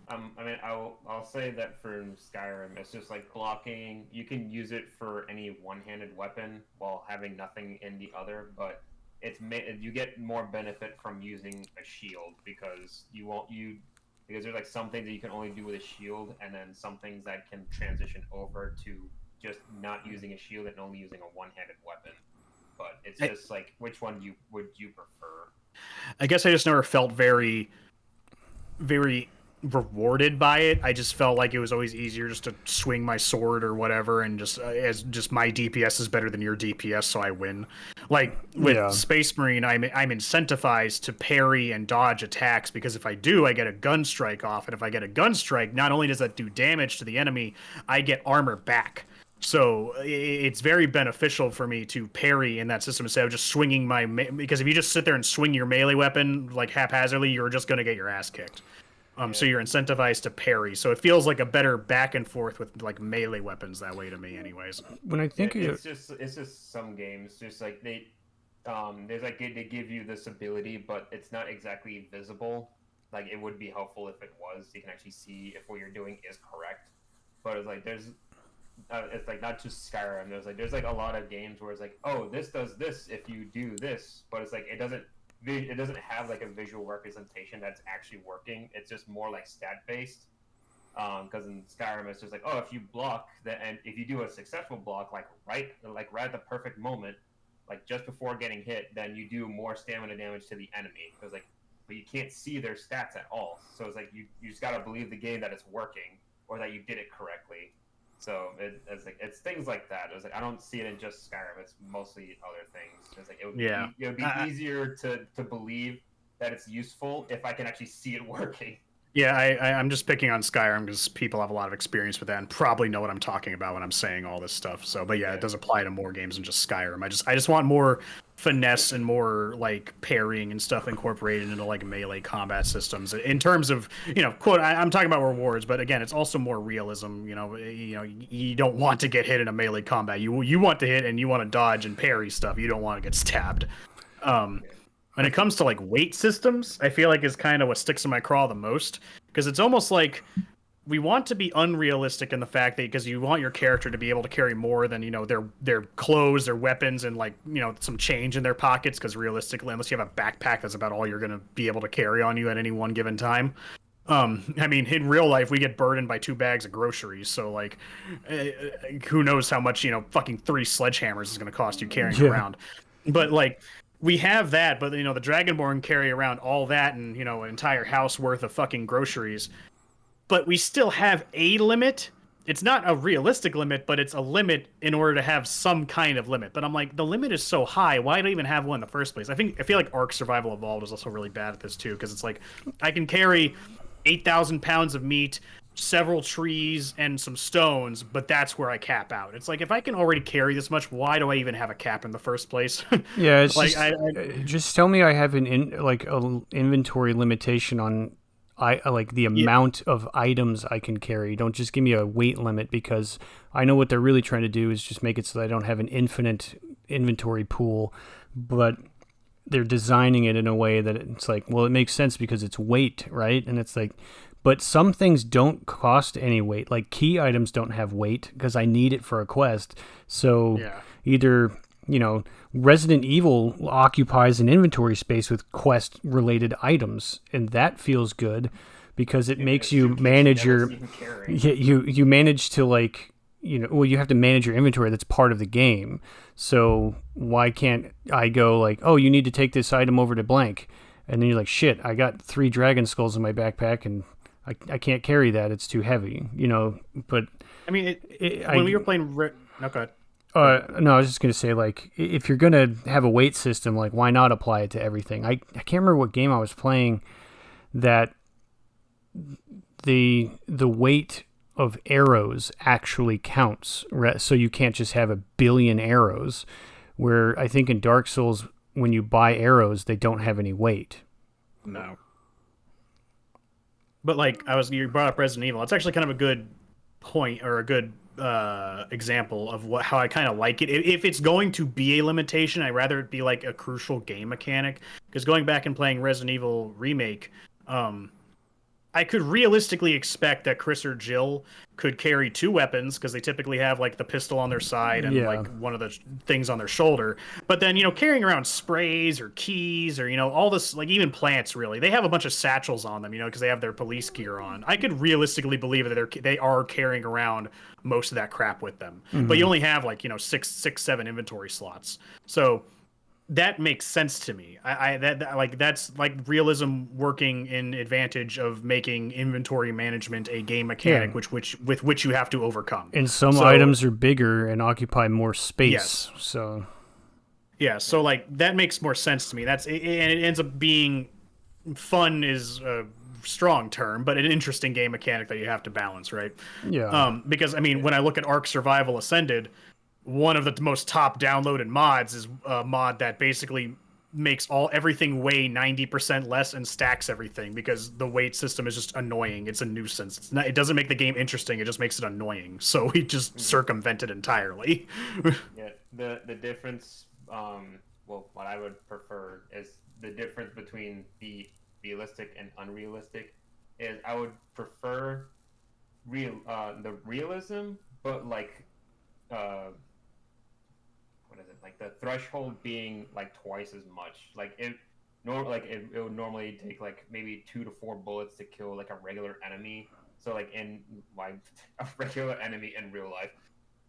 I mean, I'll say that for Skyrim, it's just like blocking. You can use it for any one-handed weapon while having nothing in the other, but you get more benefit from using a shield because because there's like some things that you can only do with a shield, and then some things that can transition over to just not using a shield and only using a one-handed weapon. But it's just like, which one would you prefer? I guess I just never felt very, very rewarded by it. I just felt like it was always easier just to swing my sword or whatever, and just my DPS is better than your DPS, so I win. Like with Space Marine, I'm incentivized to parry and dodge attacks, because if I do, I get a gun strike off, and if I get a gun strike, not only does that do damage to the enemy, I get armor back. So it's very beneficial for me to parry in that system instead of just swinging because if you just sit there and swing your melee weapon like haphazardly, you're just going to get your ass kicked. So you're incentivized to parry. So it feels like a better back and forth with like melee weapons that way to me, anyways. When I think it's just some games, just like they give you this ability, but it's not exactly visible. Like it would be helpful if it was. You can actually see if what you're doing is correct. But it's like it's like not just Skyrim. There's like a lot of games where it's like, oh, this does this if you do this, but it's like it doesn't have like a visual representation that's actually working. It's just more like stat based. Because in Skyrim it's just like, oh, if you block and if you do a successful block like right at the perfect moment, like just before getting hit, then you do more stamina damage to the enemy. Because like, but you can't see their stats at all. So it's like you just gotta believe the game that it's working or that you did it correctly. So it's things like that. It's like I don't see it in just Skyrim. It's mostly other things. It's like it would be easier to believe that it's useful if I can actually see it working. Yeah, I'm just picking on Skyrim because people have a lot of experience with that and probably know what I'm talking about when I'm saying all this stuff. So, but yeah, it does apply to more games than just Skyrim. I just want more finesse and more like parrying and stuff incorporated into like melee combat systems. In terms of quote, I'm talking about rewards, but again, it's also more realism. You don't want to get hit in a melee combat. You want to hit and you want to dodge and parry stuff. You don't want to get stabbed. When it comes to like weight systems, I feel like is kind of what sticks in my craw the most, because it's almost like we want to be unrealistic in the fact that because you want your character to be able to carry more than their clothes, their weapons, and like some change in their pockets, because realistically, unless you have a backpack, that's about all you're going to be able to carry on you at any one given time. I mean, in real life, we get burdened by 2 bags of groceries, so like, who knows how much fucking 3 sledgehammers is going to cost you carrying around. But like, we have that, but the Dragonborn carry around all that and an entire house worth of fucking groceries. But we still have a limit. It's not a realistic limit, but it's a limit in order to have some kind of limit. But I'm like, the limit is so high. Why do I even have one in the first place? I feel like Ark Survival Evolved is also really bad at this too, because it's like I can carry 8,000 pounds of meat, several trees, and some stones, but that's where I cap out. It's like, if I can already carry this much, why do I even have a cap in the first place? Yeah, it's like just tell me I have an inventory limitation on the amount of items I can carry. Don't just give me a weight limit, because I know what they're really trying to do is just make it so that I don't have an infinite inventory pool, but they're designing it in a way that it's like, well, it makes sense because it's weight, right? And it's like, but some things don't cost any weight. Like key items don't have weight because I need it for a quest. So either, Resident Evil occupies an inventory space with quest-related items, and that feels good because it makes you manage your... You manage to, like, you have to manage your inventory. That's part of the game. So why can't I go like, oh, you need to take this item over to blank, and then you're like, shit, I got 3 dragon skulls in my backpack and I can't carry that. It's too heavy, but I mean, when we were playing, no, go ahead. No, I was just gonna say, like, if you're gonna have a weight system, like, why not apply it to everything? I can't remember what game I was playing that the weight of arrows actually counts, so you can't just have a billion arrows. Where I think in Dark Souls, when you buy arrows, they don't have any weight. No. But like you brought up Resident Evil. It's actually kind of a good point or a good example of how I kind of like it. If it's going to be a limitation, I'd rather it be like a crucial game mechanic. Because going back and playing Resident Evil Remake, I could realistically expect that Chris or Jill could carry 2 weapons because they typically have like the pistol on their side and like one of the things on their shoulder. But then, carrying around sprays or keys or, all this, like even plants, really, they have a bunch of satchels on them, because they have their police gear on. I could realistically believe that they are carrying around most of that crap with them. Mm-hmm. But you only have like, 7 inventory slots. So that makes sense to me. That's like realism working in advantage of making inventory management a game mechanic, with which you have to overcome. And some items are bigger and occupy more space. Yes. So like that makes more sense to me. And it ends up being fun is a strong term, but an interesting game mechanic that you have to balance, right? Yeah. Because I mean, when I look at Ark Survival Ascended, one of the most top downloaded mods is a mod that basically makes everything weigh 90% less and stacks everything because the weight system is just annoying. It's a nuisance. It doesn't make the game interesting. It just makes it annoying. So we just circumvent it entirely. Yeah, the difference, what I would prefer is the difference between the realistic and unrealistic is I would prefer the realism, but like what is it, like the threshold being like twice as much. Like it would normally take like maybe 2 to 4 bullets to kill like a regular enemy. So like in like a regular enemy in real life,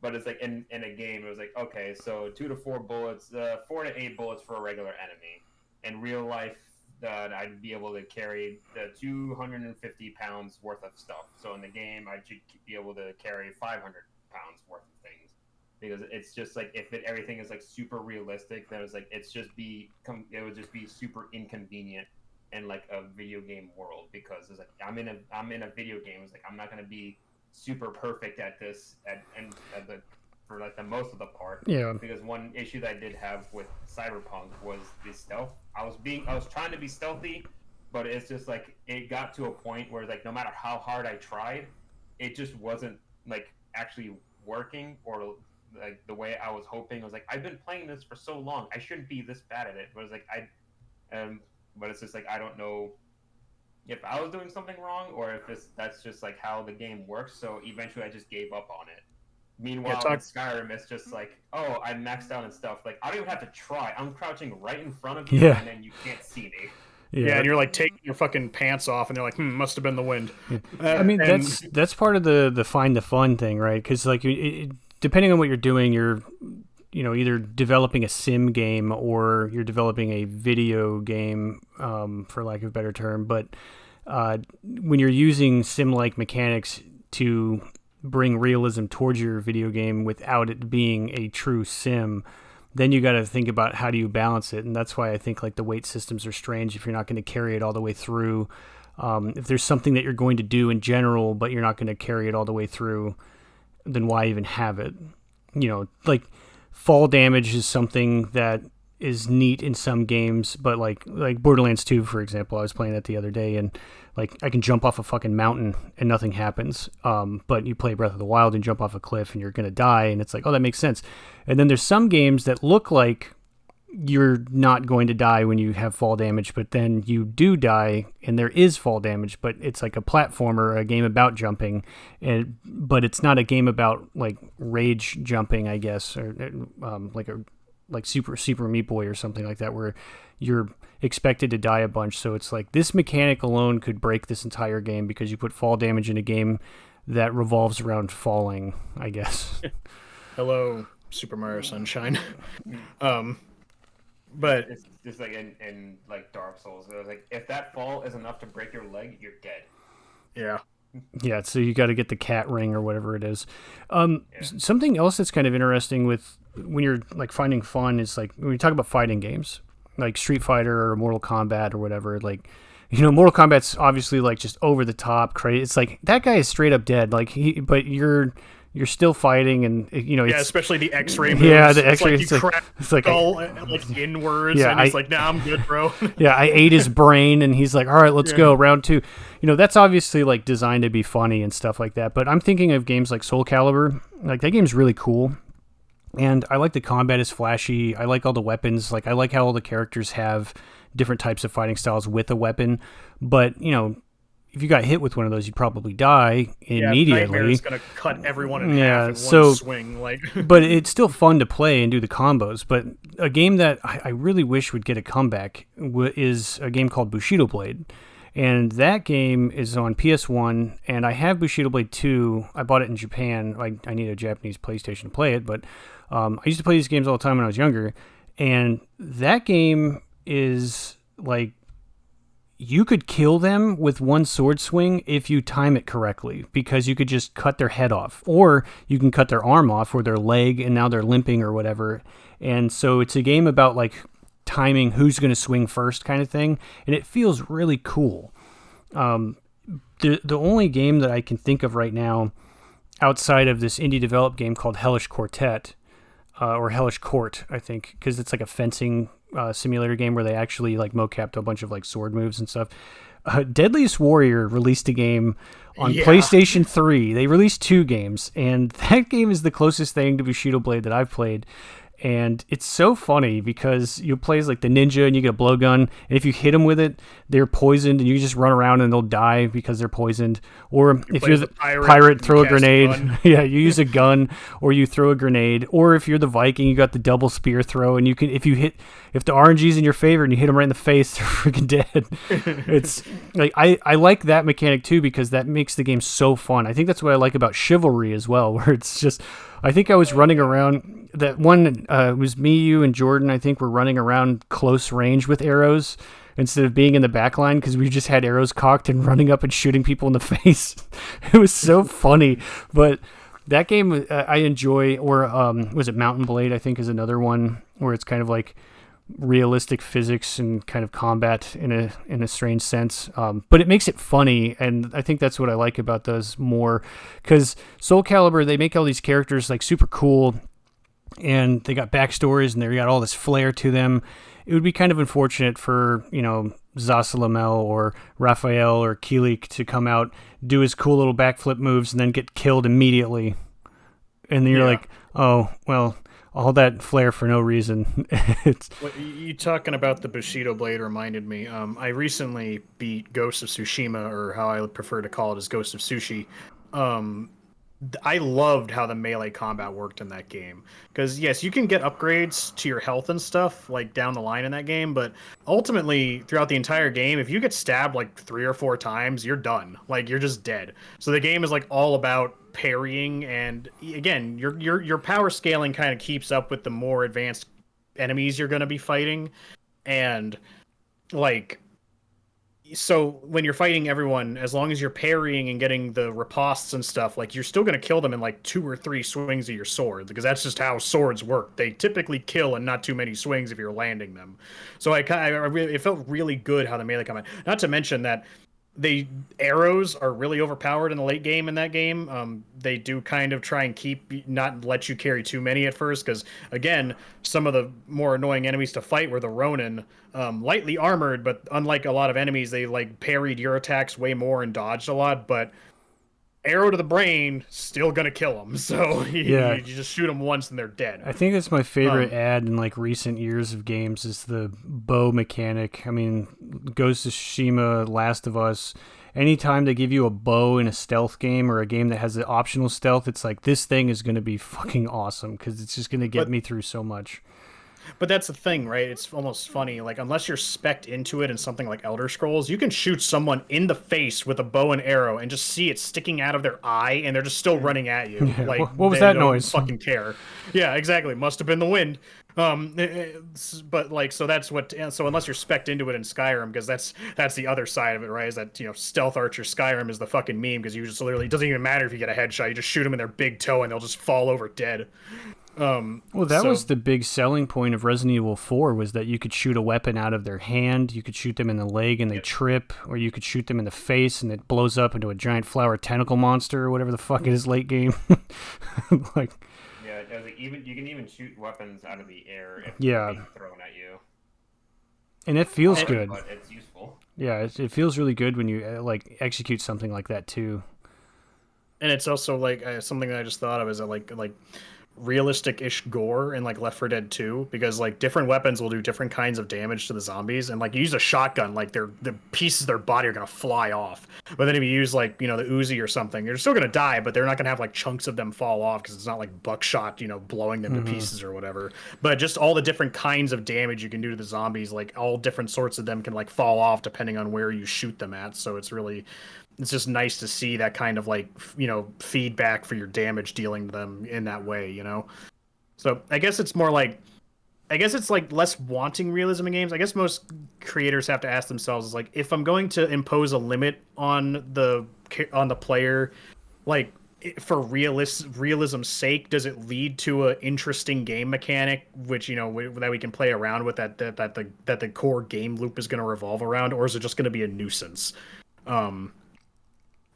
but it's like in a game it was like, okay, so 2 to 4 bullets, 4 to 8 bullets for a regular enemy. In real life, I'd be able to carry the 250 pounds worth of stuff. So in the game, I should be able to carry 500 pounds worth of things. Because it's just like if everything is like super realistic, then it's like it would just be super inconvenient in like a video game world because it's like I'm in a video game. It's like I'm not gonna be super perfect at this for like the most of the part. Yeah. Because one issue that I did have with Cyberpunk was the stealth. I was trying to be stealthy, but it's just like it got to a point where like no matter how hard I tried, it just wasn't like actually working or like the way I was hoping. I was like, I've been playing this for so long, I shouldn't be this bad at it. But it's like but it's just like I don't know if I was doing something wrong or if that's just like how the game works. So eventually, I just gave up on it. Meanwhile, in Skyrim, it's just like, oh, I maxed out and stuff. Like I don't even have to try. I'm crouching right in front of you, and then you can't see me. Yeah, and you're like taking your fucking pants off, and they're like, must have been the wind. I mean, that's part of the find the fun thing, right? Because like depending on what you're doing, you're either developing a sim game or you're developing a video game, for lack of a better term. But when you're using sim-like mechanics to bring realism towards your video game without it being a true sim, then you got to think about how do you balance it. And that's why I think like the weight systems are strange if you're not going to carry it all the way through. If there's something that you're going to do in general, but you're not going to carry it all the way through, then why even have it? Like fall damage is something that is neat in some games, but like Borderlands 2, for example, I was playing that the other day, and like I can jump off a fucking mountain and nothing happens. But you play Breath of the Wild and jump off a cliff and you're gonna die, and it's like, oh, that makes sense. And then there's some games that look like you're not going to die when you have fall damage, but then you do die and there is fall damage, but it's like a platformer, a game about jumping, but it's not a game about like rage jumping, I guess, or like Super Meat Boy or something like that, where you're expected to die a bunch. So it's like this mechanic alone could break this entire game because you put fall damage in a game that revolves around falling, I guess. Hello, Super Mario Sunshine. But it's just like in like Dark Souls. It was like if that fall is enough to break your leg, you're dead. yeah. Yeah, so you got to get the cat ring or whatever it is. Something else that's kind of interesting with when you're like finding fun is like when you talk about fighting games, like Street Fighter or Mortal Kombat or whatever. Like, Mortal Kombat's obviously like just over the top crazy. It's like that guy is straight up dead. Like but you're still fighting, and it's, especially the X-ray moves. Yeah, the X-ray. It's like skull inwards, and he's like, "Nah, I'm good, bro." Yeah, I ate his brain, and he's like, "All right, let's go round 2." That's obviously like designed to be funny and stuff like that. But I'm thinking of games like Soul Calibur. Like that game's really cool, and I like the combat is flashy. I like all the weapons. Like I like how all the characters have different types of fighting styles with a weapon. But if you got hit with one of those, you'd probably die immediately. Nightmare is gonna cut everyone in half in one swing. Like, but it's still fun to play and do the combos. But a game that I really wish would get a comeback is a game called Bushido Blade, and that game is on PS1. And I have Bushido Blade 2. I bought it in Japan. I need a Japanese PlayStation to play it, but I used to play these games all the time when I was younger. And that game is like, you could kill them with one sword swing if you time it correctly, because you could just cut their head off, or you can cut their arm off or their leg, and now they're limping or whatever. And so it's a game about like timing who's going to swing first kind of thing, and it feels really cool. The only game that I can think of right now outside of this indie developed game called Hellish Quartet, or Hellish Court, I think, because it's like a fencing simulator game where they actually like mocapped a bunch of like sword moves and stuff. Deadliest Warrior released a game on PlayStation 3. They released 2 games, and that game is the closest thing to Bushido Blade that I've played. And it's so funny because you play as like the ninja and you get a blowgun, and if you hit them with it, they're poisoned and you just run around and they'll die because they're poisoned. Or if you're the pirate, throw a grenade. Yeah, you use a gun or you throw a grenade. Or if you're the Viking, you got the double spear throw, and you can if the RNG's in your favor and you hit them right in the face, they're freaking dead. It's like I like that mechanic too, because that makes the game so fun. I think that's what I like about Chivalry as well, where it's just, I think I was running around. That one was me, you, and Jordan. I think we're running around close range with arrows instead of being in the back line, because we just had arrows cocked and running up and shooting people in the face. It was so funny. But that game I enjoy. Or was it Mountain Blade? I think is another one where it's kind of like realistic physics and kind of combat in a strange sense, but it makes it funny, and I think that's what I like about those more, because Soul Calibur, they make all these characters like super cool, and they got backstories, and they got all this flair to them. It would be kind of unfortunate for Zasalamel or Raphael or Kilik to come out, do his cool little backflip moves, and then get killed immediately, and then you're like, oh well, all that flair for no reason. You talking about the Bushido Blade reminded me. I recently beat Ghost of Tsushima, or how I prefer to call it is Ghost of Sushi. I loved how the melee combat worked in that game. Because, yes, you can get upgrades to your health and stuff, like, down the line in that game, but ultimately, throughout the entire game, if you get stabbed, like, 3 or 4 times, you're done. Like, you're just dead. So the game is, like, all about parrying, and, again, your power scaling kind of keeps up with the more advanced enemies you're going to be fighting. And, like, so when you're fighting everyone, as long as you're parrying and getting the ripostes and stuff, like, you're still going to kill them in like 2 or 3 swings of your sword, because that's just how swords work. They typically kill in not too many swings if you're landing them. So it felt really good how the melee combat. Not to mention that arrows are really overpowered in the late game in that game. They do kind of try and not let you carry too many at first, because again, some of the more annoying enemies to fight were the Ronin, lightly armored, but unlike a lot of enemies, they like parried your attacks way more and dodged a lot. But arrow to the brain, still gonna kill them. So you just shoot them once and they're dead. I think that's my favorite ad in like recent years of games is the bow mechanic. I mean, Ghost of Tsushima, Last of Us, anytime they give you a bow in a stealth game or a game that has the optional stealth, it's like, this thing is going to be fucking awesome, because it's just going to get me through so much. But that's the thing, right? It's almost funny. Like, unless you're spec'd into it in something like Elder Scrolls, you can shoot someone in the face with a bow and arrow and just see it sticking out of their eye, and they're just still running at you. Yeah, Like, what was they that don't noise? fucking care. Yeah, exactly. Must have been the wind. But like, so that's what. So unless you're spec'd into it in Skyrim, because that's the other side of it, right? Is that Stealth Archer Skyrim is the fucking meme because you just literally it doesn't even matter if you get a headshot, you just shoot them in their big toe and they'll just fall over dead. Well, that so- was the big selling point of Resident Evil 4 was that you could shoot a weapon out of their hand, you could shoot them in the leg and they trip, or you could shoot them in the face and it blows up into a giant flower tentacle monster or whatever the fuck it is late game. Like, Yeah, it does, like, even you can even shoot weapons out of the air if Yeah. they're being thrown at you. and it feels good. But it's useful. Yeah, it feels really good when you like execute something like that too. And it's also like something that I just thought of is that like realistic-ish gore in like Left 4 Dead 2, because like different weapons will do different kinds of damage to the zombies, and like you use a shotgun, like the pieces of their body are gonna fly off. But then if you use like the Uzi or something, you're still gonna die, but they're not gonna have like chunks of them fall off because it's not like buckshot, blowing them to pieces or whatever. But just all the different kinds of damage you can do to the zombies, like all different sorts of them can like fall off depending on where you shoot them at. So it's just nice to see that kind of like feedback for your damage dealing to them in that way. So I guess it's like less wanting realism in games. I guess most creators have to ask themselves is like, if I'm going to impose a limit on the player, like for realism's sake, does it lead to an interesting game mechanic which that we can play around with, that the core game loop is going to revolve around, or is it just going to be a nuisance?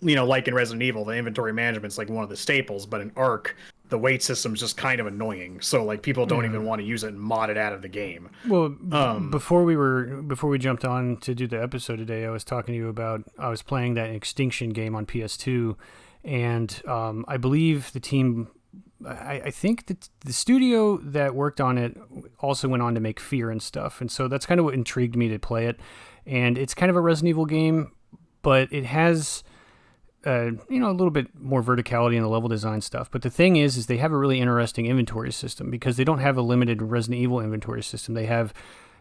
Like in Resident Evil, the inventory management's like one of the staples, but in Ark, the wait system's just kind of annoying. So like people don't even want to use it and mod it out of the game. Well, before we jumped on to do the episode today, I was talking to you about I was playing that Extinction game on PS2, and I believe the team, I think that the studio that worked on it also went on to make Fear and stuff, and so that's kind of what intrigued me to play it. And it's kind of a Resident Evil game, but it has a little bit more verticality in the level design stuff. But the thing is they have a really interesting inventory system, because they don't have a limited Resident Evil inventory system. They have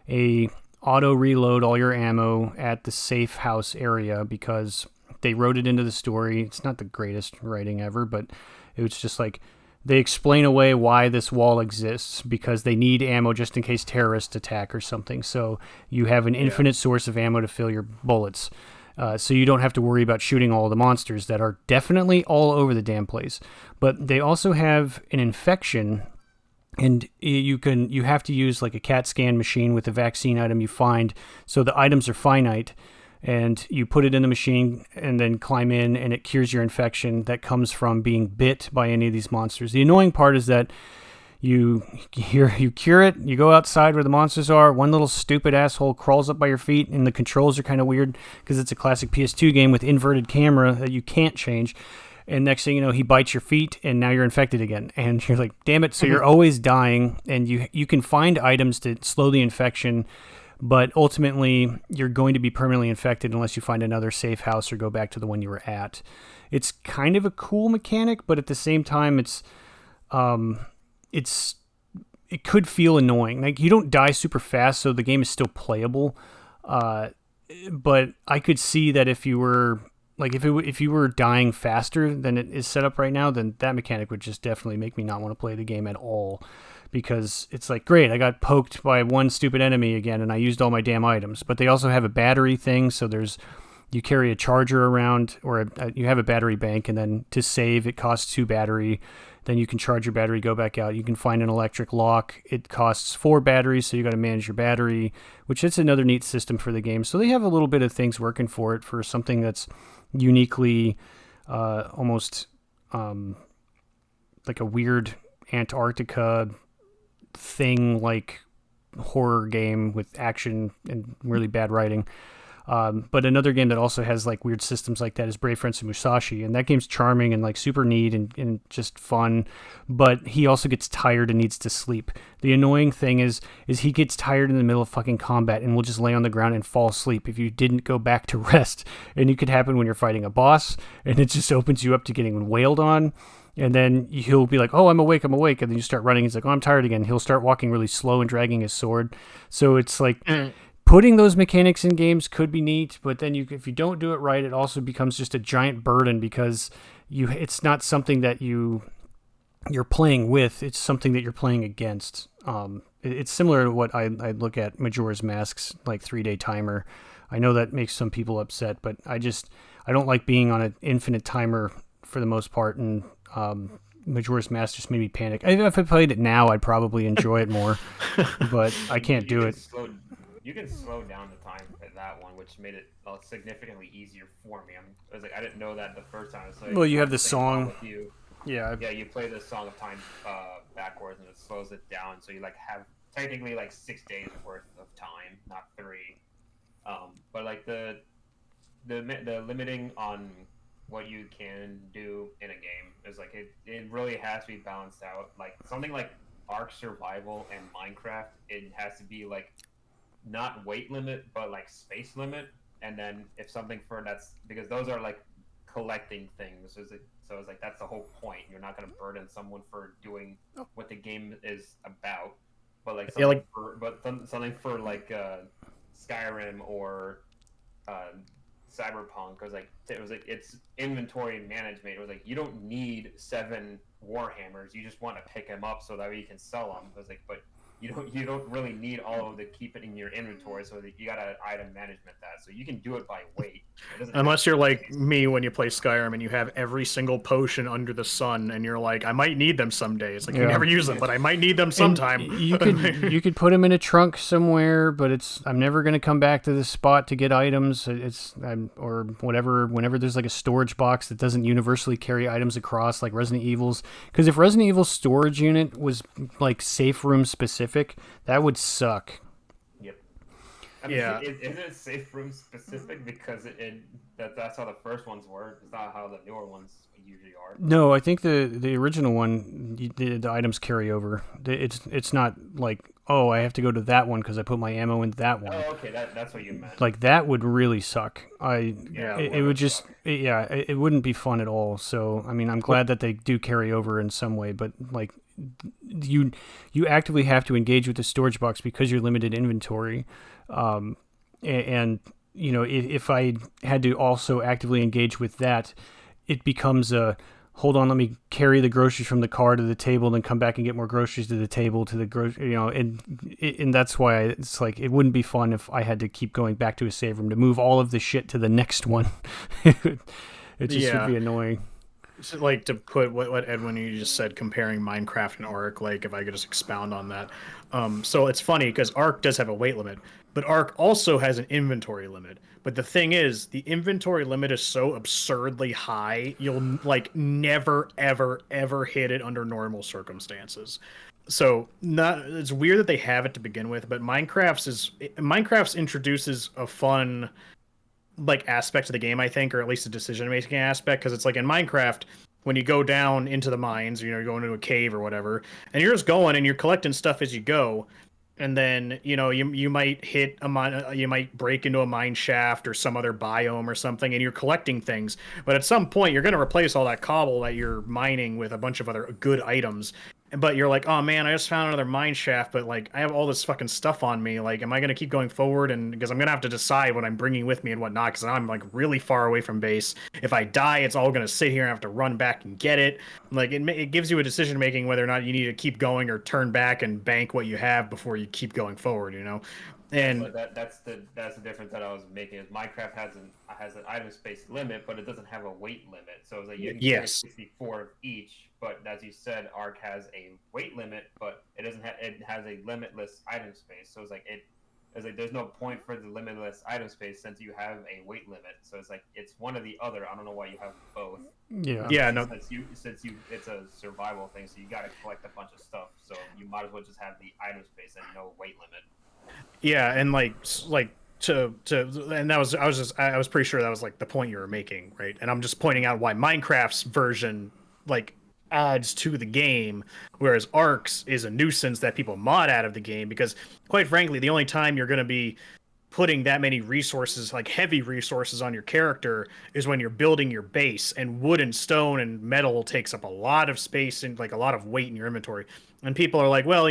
a auto reload all your ammo at the safe house area, because they wrote it into the story. It's not the greatest writing ever, but it was just like they explain away why this wall exists, because they need ammo just in case terrorists attack or something. So you have an infinite source of ammo to fill your bullets. So you don't have to worry about shooting all the monsters that are definitely all over the damn place. But they also have an infection, and you have to use like a CAT scan machine with a vaccine item you find. So the items are finite, and you put it in the machine and then climb in, and it cures your infection that comes from being bit by any of these monsters. The annoying part is that you cure it, you go outside where the monsters are, one little stupid asshole crawls up by your feet, and the controls are kind of weird because it's a classic PS2 game with inverted camera that you can't change, and next thing you know, he bites your feet, and now you're infected again, and you're like, damn it. So you're always dying, and you can find items to slow the infection, but ultimately you're going to be permanently infected unless you find another safe house or go back to the one you were at. It's kind of a cool mechanic, but at the same time it could feel annoying. Like, you don't die super fast, so the game is still playable. But I could see that if you were if you were dying faster than it is set up right now, then that mechanic would just definitely make me not want to play the game at all. Because it's like, great, I got poked by one stupid enemy again, and I used all my damn items. But they also have a battery thing, so you carry a charger around, or you have a battery bank, and then to save, it costs 2 battery. Then you can charge your battery, go back out. You can find an electric lock. It costs 4 batteries, so you got to manage your battery, which is another neat system for the game. So they have a little bit of things working for it, for something that's uniquely almost like a weird Antarctica thing, like horror game with action and really bad writing. But another game that also has like weird systems like that is Brave Fencer Musashi, and that game's charming and like super neat and just fun, but he also gets tired and needs to sleep. The annoying thing is he gets tired in the middle of fucking combat and will just lay on the ground and fall asleep if you didn't go back to rest. And it could happen when you're fighting a boss, and it just opens you up to getting wailed on. And then he'll be like, "Oh, I'm awake, I'm awake," and then you start running. He's like, "Oh, I'm tired again." He'll start walking really slow and dragging his sword. So it's like putting those mechanics in games could be neat, but then if you don't do it right, it also becomes just a giant burden because it's not something that you're playing with. It's something that you're playing against. It's similar to what I look at Majora's Mask's like 3-day timer. I know that makes some people upset, but I don't like being on an infinite timer for the most part, and Majora's Mask just made me panic. If I played it now, I'd probably enjoy it more, but I can't do it. You can slow down the time for that one, which made it significantly easier for me. I was like, I didn't know that the first time. So Well, you have the song. With you. Yeah. Yeah, you play the Song of Time backwards, and it slows it down. So you like have technically like 6 days worth of time, not 3. But like the limiting on what you can do in a game is like it really has to be balanced out. Like something like Ark Survival and Minecraft, it has to be like not weight limit but like space limit. And then if something for that's because those are like collecting things, so it's like that's the whole point. You're not going to burden someone for doing what the game is about, but like something for like Skyrim or Cyberpunk was like it's inventory management. It was like you don't need 7 Warhammers. You just want to pick them up so that way you can sell them. It was like, but you don't really need all of the keep it in your inventory, so that you gotta item management that. So you can do it by weight. Unless you're like me when you play Skyrim and you have every single potion under the sun, and you're like, I might need them someday. It's like you never use them, but I might need them sometime. You could put them in a trunk somewhere, but I'm never gonna come back to this spot to get items. Or whatever. Whenever there's like a storage box that doesn't universally carry items across, like Resident Evil's, because if Resident Evil's storage unit was like safe room specific, that would suck. Yep. I mean, yeah. Isn't it safe room specific because that's how the first ones were? It's not how the newer ones usually are. No, I think the original one, the items carry over. It's not like, oh, I have to go to that one because I put my ammo in that one. Oh, okay, that's what you meant. Like that would really suck. It would just it wouldn't be fun at all. So I mean, I'm glad that they do carry over in some way, but like you actively have to engage with the storage box because you're limited inventory, and you know if I had to also actively engage with that, it becomes a hold on, let me carry the groceries from the car to the table, and then come back and get more groceries to the table to the grocery, and that's why it's like it wouldn't be fun if I had to keep going back to a save room to move all of the shit to the next one. It just would be annoying. So, like, to put what Edwin, you just said, comparing Minecraft and Ark, like, if I could just expound on that. So it's funny because Ark does have a weight limit, but Ark also has an inventory limit. But the thing is, the inventory limit is so absurdly high, you'll, like, never, ever, ever hit it under normal circumstances. So it's weird that they have it to begin with, but Minecraft's introduces a fun like aspect to the game, I think, or at least a decision-making aspect, because it's like in Minecraft, when you go down into the mines, you're going into a cave or whatever, and you're just going and you're collecting stuff as you go, and then you might hit a mine, you might break into a mine shaft or some other biome or something, and you're collecting things, but at some point you're going to replace all that cobble that you're mining with a bunch of other good items. But you're like, oh man, I just found another mine shaft, but like I have all this fucking stuff on me. Like, am I gonna keep going forward? And because I'm gonna have to decide what I'm bringing with me and whatnot, because I'm like really far away from base. If I die, it's all gonna sit here and I have to run back and get it. Like it gives you a decision making whether or not you need to keep going or turn back and bank what you have before you keep going forward. And that's the difference that I was making. Is Minecraft has an item space limit, but it doesn't have a weight limit. So it's like you can get 64 of each. But as you said, Ark has a weight limit, but it doesn't have. It has a limitless item space. So it's like there's no point for the limitless item space since you have a weight limit. So it's like it's one or the other. I don't know why you have both. Yeah. No. Since you it's a survival thing, so you got to collect a bunch of stuff. So you might as well just have the item space and no weight limit. Yeah, and like and I was pretty sure that was like the point you were making, right? And I'm just pointing out why Minecraft's version like adds to the game, whereas Ark's is a nuisance that people mod out of the game, because quite frankly, the only time you're going to be putting that many resources, like heavy resources, on your character is when you're building your base, and wood and stone and metal takes up a lot of space and like a lot of weight in your inventory. And people are like, well,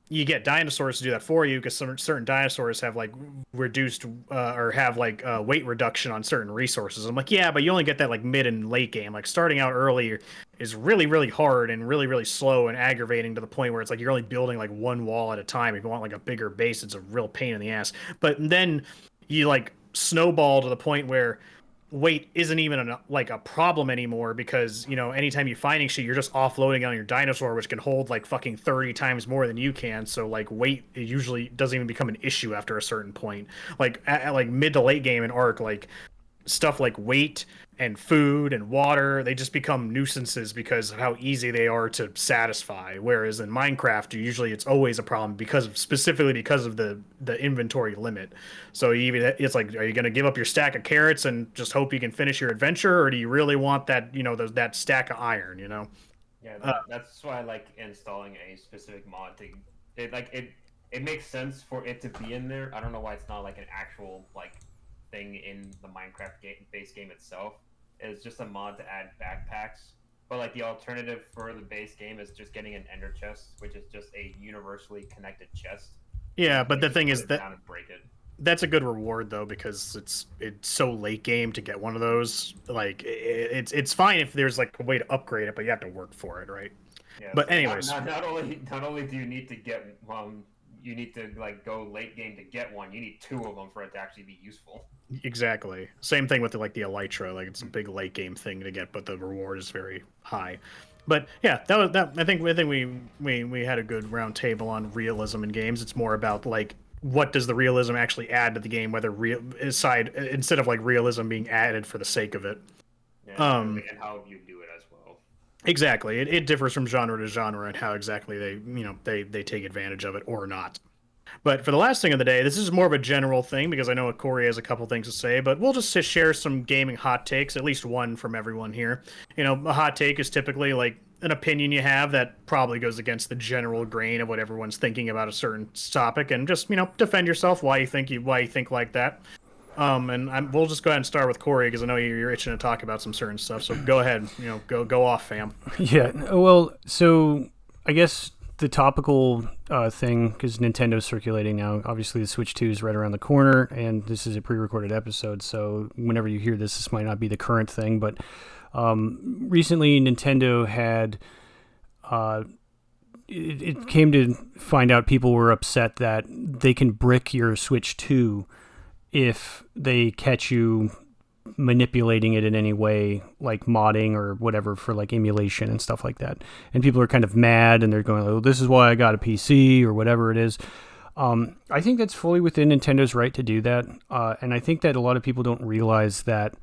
you get dinosaurs to do that for you because some certain dinosaurs have like reduced or have like weight reduction on certain resources. I'm like, yeah, but you only get that like mid and late game. Like starting out early is really, really hard and really, really slow and aggravating to the point where it's like you're only building like one wall at a time. If you want like a bigger base, it's a real pain in the ass. But then you like snowball to the point where weight isn't even a problem anymore, because anytime you're finding shit, you're just offloading on your dinosaur, which can hold like fucking 30 times more than you can. So like weight, it usually doesn't even become an issue after a certain point. Like at like mid to late game in Arc, like stuff like weight and food and water, they just become nuisances because of how easy they are to satisfy. Whereas in Minecraft, it's always a problem specifically because of the inventory limit. So it's like, are you going to give up your stack of carrots and just hope you can finish your adventure, or do you really want that that stack of iron? Yeah, that's why I like installing a specific mod to it makes sense for it to be in there. I don't know why it's not like an actual like thing in the Minecraft base game itself. It's just a mod to add backpacks. But like the alternative for the base game is just getting an ender chest, which is just a universally connected chest. Yeah, but the thing is that and break it. That's a good reward though, because it's so late game to get one of those. Like it's fine if there's like a way to upgrade it, but you have to work for it, right? Yeah, but so anyways, not only do you need to get you need to like go late game to get one. You need two of them for it to actually be useful. Exactly. Same thing with the elytra. Like it's a big late game thing to get, but the reward is very high. But yeah, I think we had a good round table on realism in games. It's more about like, what does the realism actually add to the game, whether instead of like realism being added for the sake of it. Yeah, and how you do it as well. Exactly. It differs from genre to genre and how exactly they take advantage of it or not. But for the last thing of the day, this is more of a general thing because I know Corey has a couple things to say, but we'll just share some gaming hot takes, at least one from everyone here. A hot take is typically like an opinion you have that probably goes against the general grain of what everyone's thinking about a certain topic, and just, defend yourself why you think like that. We'll just go ahead and start with Corey because I know you're itching to talk about some certain stuff. So go ahead, go off, fam. Yeah. Well, so I guess the topical thing, because Nintendo's circulating now. Obviously, the Switch 2 is right around the corner, and this is a pre-recorded episode. So whenever you hear this might not be the current thing, but recently Nintendo had. It came to find out people were upset that they can brick your Switch 2 if they catch you manipulating it in any way, like modding or whatever for like emulation and stuff like that. And people are kind of mad and they're going, oh, this is why I got a PC or whatever it is. I think that's fully within Nintendo's right to do that. And I think that a lot of people don't realize that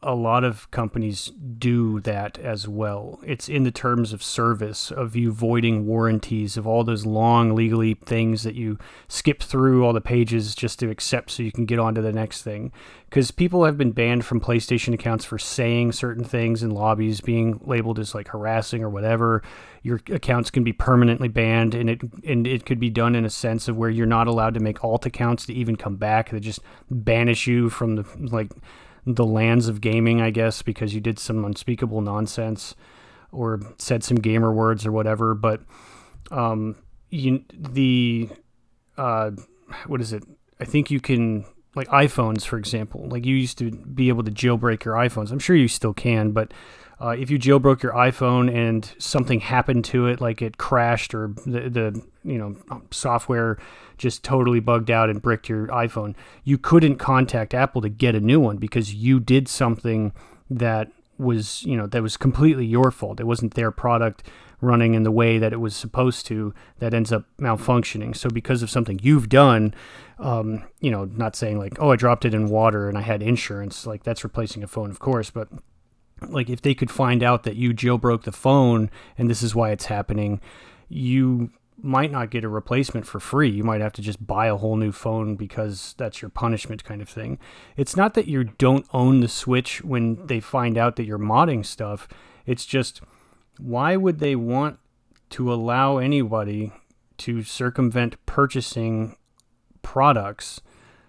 a lot of companies do that as well. It's in the terms of service, of you voiding warranties, of all those long legally things that you skip through all the pages just to accept so you can get on to the next thing. Because people have been banned from PlayStation accounts for saying certain things in lobbies, being labeled as like harassing or whatever. Your accounts can be permanently banned, and it could be done in a sense of where you're not allowed to make alt accounts to even come back. They just banish you from the lands of gaming, I guess, because you did some unspeakable nonsense or said some gamer words or whatever. But what is it? I think you can, like iPhones, for example, like you used to be able to jailbreak your iPhones. I'm sure you still can, but if you jailbroke your iPhone and something happened to it, like it crashed or the software just totally bugged out and bricked your iPhone, you couldn't contact Apple to get a new one because you did something that was completely your fault. It wasn't their product running in the way that it was supposed to that ends up malfunctioning. So because of something you've done, not saying like, oh, I dropped it in water and I had insurance, like that's replacing a phone, of course, but like if they could find out that you jailbroke the phone and this is why it's happening, you might not get a replacement for free. You might have to just buy a whole new phone because that's your punishment kind of thing. It's not that you don't own the Switch when they find out that you're modding stuff. It's just, why would they want to allow anybody to circumvent purchasing products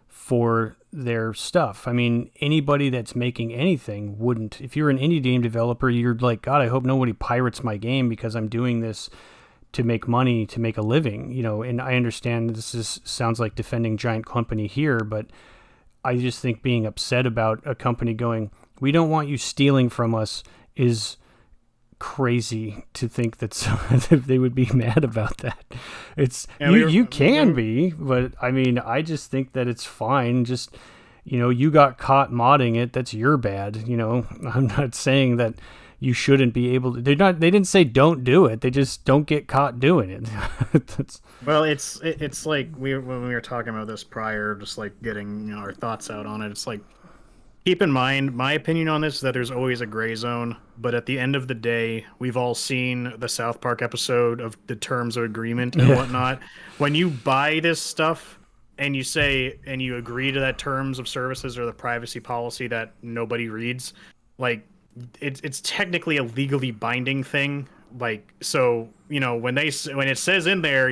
for their stuff. I mean, anybody that's making anything wouldn't. If you're an indie game developer, you're like, God, I hope nobody pirates my game because I'm doing this to make money, to make a living, and I understand sounds like defending giant company here, but I just think being upset about a company going, we don't want you stealing from us is crazy to think that they would be mad about that. It's you can be, but I mean, I just think that it's fine. Just, you got caught modding it. That's your bad. I'm not saying that you shouldn't be able to. They didn't say don't do it. They just don't get caught doing it. Well, it's like when we were talking about this prior, just like getting our thoughts out on it. It's like, keep in mind, my opinion on this is that there's always a gray zone. But at the end of the day, we've all seen the South Park episode of the terms of agreement and whatnot. When you buy this stuff and you say and you agree to that terms of services or the privacy policy that nobody reads, like, it's technically a legally binding thing. Like, so, when it says in there,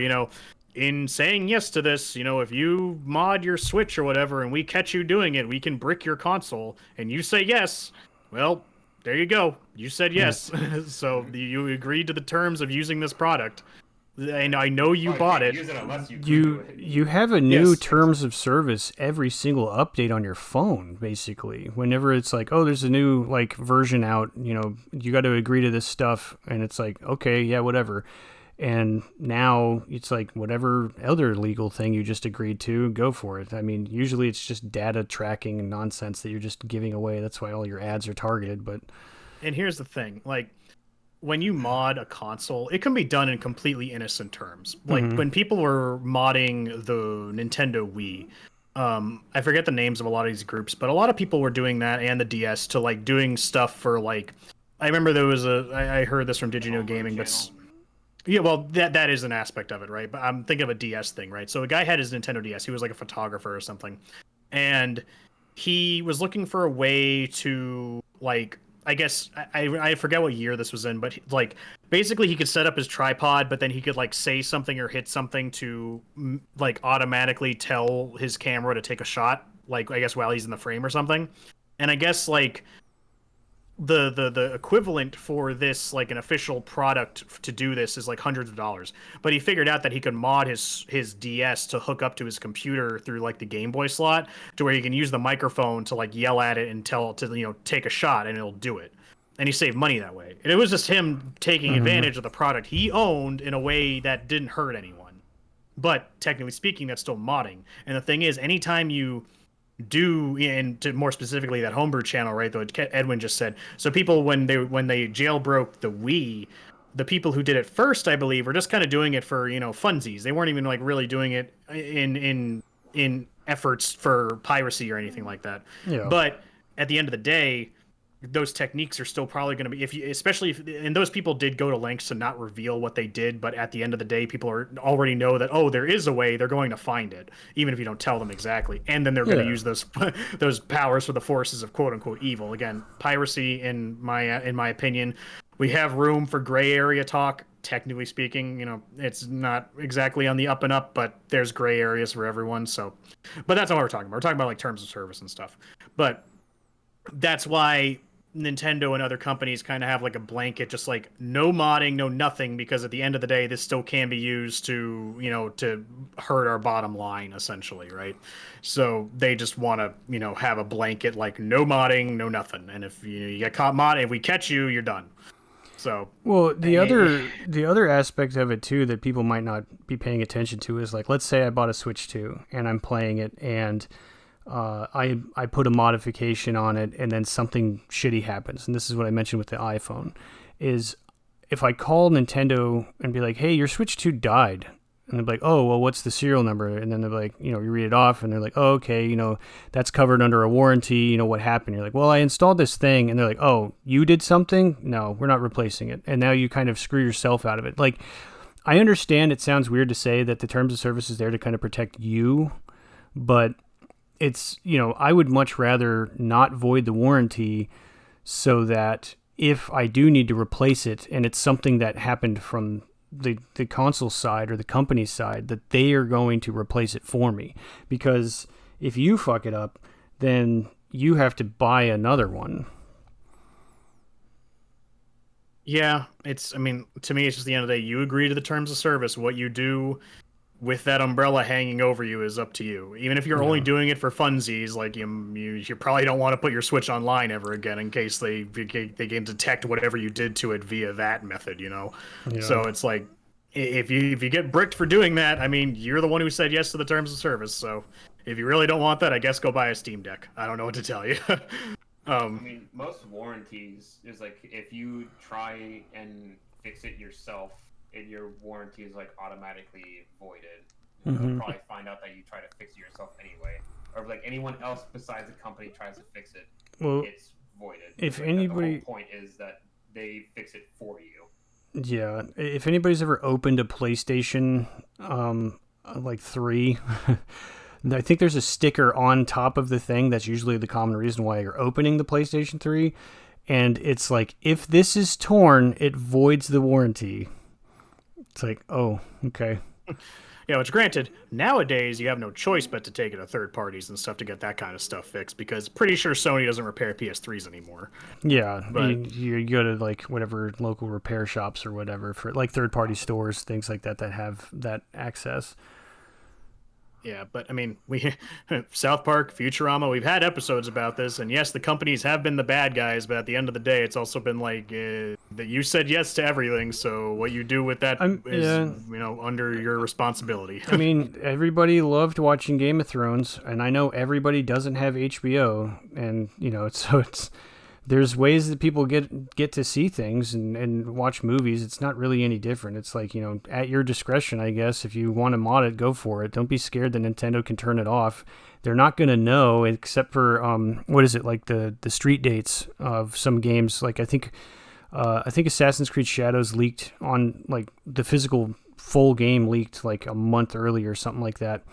in saying yes to this, if you mod your Switch or whatever and we catch you doing it, we can brick your console, and you say yes, well, there you go. You said yes. So you agreed to the terms of using this product. And I know you bought it. You have a new terms of service every single update on your phone, basically. Whenever it's like, oh, there's a new version out, you got to agree to this stuff, and it's like, okay, yeah, whatever. And now it's like whatever other legal thing you just agreed to, go for it. I mean, usually it's just data tracking and nonsense that you're just giving away. That's why all your ads are targeted. And here's the thing, when you mod a console, it can be done in completely innocent terms. When people were modding the Nintendo Wii, I forget the names of a lot of these groups, but a lot of people were doing that, and the DS, to doing stuff for I remember there was I heard this from Digino Gaming, but yeah, well, that is an aspect of it, right? But I'm thinking of a DS thing, right? So a guy had his Nintendo DS. He was like a photographer or something, and he was looking for a way to I guess I forget what year this was in, but basically he could set up his tripod, but then he could say something or hit something to automatically tell his camera to take a shot, I guess while he's in the frame or something. And I guess the equivalent for this, an official product to do this, is hundreds of dollars. But he figured out that he could mod his DS to hook up to his computer through the Game Boy slot, to where you can use the microphone to yell at it and tell it to take a shot, and it'll do it. And he saved money that way. And it was just him taking advantage of the product he owned in a way that didn't hurt anyone. But technically speaking, that's still modding. And the thing is, anytime you do, and to more specifically that homebrew channel, right, though Edwin just said, so people when they jailbroke the Wii, the people who did it first, I believe, were just kind of doing it for funsies. They weren't even really doing it in efforts for piracy or anything like that. But at the end of the day, those techniques are still probably going to be, and those people did go to lengths to not reveal what they did, but at the end of the day, people already know that, oh, there is a way. They're going to find it, even if you don't tell them exactly, and then they're going to use those powers for the forces of quote unquote evil. Again, piracy, in my opinion, we have room for gray area talk. Technically speaking, it's not exactly on the up and up, but there's gray areas for everyone. So, but that's not what we're talking about. We're talking about terms of service and stuff. But that's why Nintendo and other companies kind of have a blanket, just no modding, no nothing, because at the end of the day, this still can be used to, to hurt our bottom line, essentially, right? So they just want to, have a blanket, no modding, no nothing. And if you get caught modding, if we catch you, you're done. So, well, the other aspect of it too that people might not be paying attention to is let's say I bought a Switch 2 and I'm playing it, and I put a modification on it, and then something shitty happens. And this is what I mentioned with the iPhone, is if I call Nintendo and be like, hey, your Switch 2 died, and they're like, oh, well, what's the serial number? And then they're like, you read it off, and they're like, oh, okay, that's covered under a warranty, what happened? You're like, well, I installed this thing, and they're like, oh, you did something? No, we're not replacing it. And now you kind of screw yourself out of it. I understand it sounds weird to say that the terms of service is there to kind of protect you, but it's, I would much rather not void the warranty, so that if I do need to replace it, and it's something that happened from the console side or the company side that they are going to replace it for me, because if you fuck it up, then you have to buy another one. Yeah, I mean, to me, it's just the end of the day. You agree to the terms of service. What you do with that umbrella hanging over you is up to you. Even if you're only doing it for funsies, like you probably don't want to put your Switch online ever again in case they can detect whatever you did to it via that method, you know. Yeah. So it's like if you get bricked for doing that, I mean, you're the one who said yes to the terms of service. So if you really don't want that, I guess go buy a Steam Deck. I don't know what to tell you. I mean, most warranties is like if you try and fix it yourself, your warranty is like automatically voided. You'll probably find out that you try to fix it yourself anyway, or if like anyone else besides the company tries to fix it, Well, it's voided. if like, anybody, the whole point is that they fix it for you. yeah, if anybody's ever opened a PlayStation, like 3. I think there's a sticker on top of the thing that's usually the common reason why you're opening the PlayStation 3, and it's like, if this is torn, it voids the warranty. It's like, oh, okay. Yeah, which granted, nowadays you have no choice but to take it to third parties and stuff to get that kind of stuff fixed, because pretty sure Sony doesn't repair PS3s anymore. Yeah, But you go to like whatever local repair shops or whatever for like third-party stores, things like that have that access. yeah, but I mean, we South Park, Futurama, we've had episodes about this, and yes, the companies have been the bad guys, but at the end of the day, it's also been like that you said yes to everything, so what you do with that is, under your responsibility. I mean, everybody loved watching Game of Thrones, and I know everybody doesn't have HBO, and it's there's ways that people get to see things and watch movies. It's not really any different. It's like, at your discretion, I guess. If you want to mod it, go for it. Don't be scared that Nintendo can turn it off. They're not going to know, except for what is it, like the street dates of some games. Like I think Assassin's Creed Shadows leaked on, like, the physical full game leaked like a month early or something like that,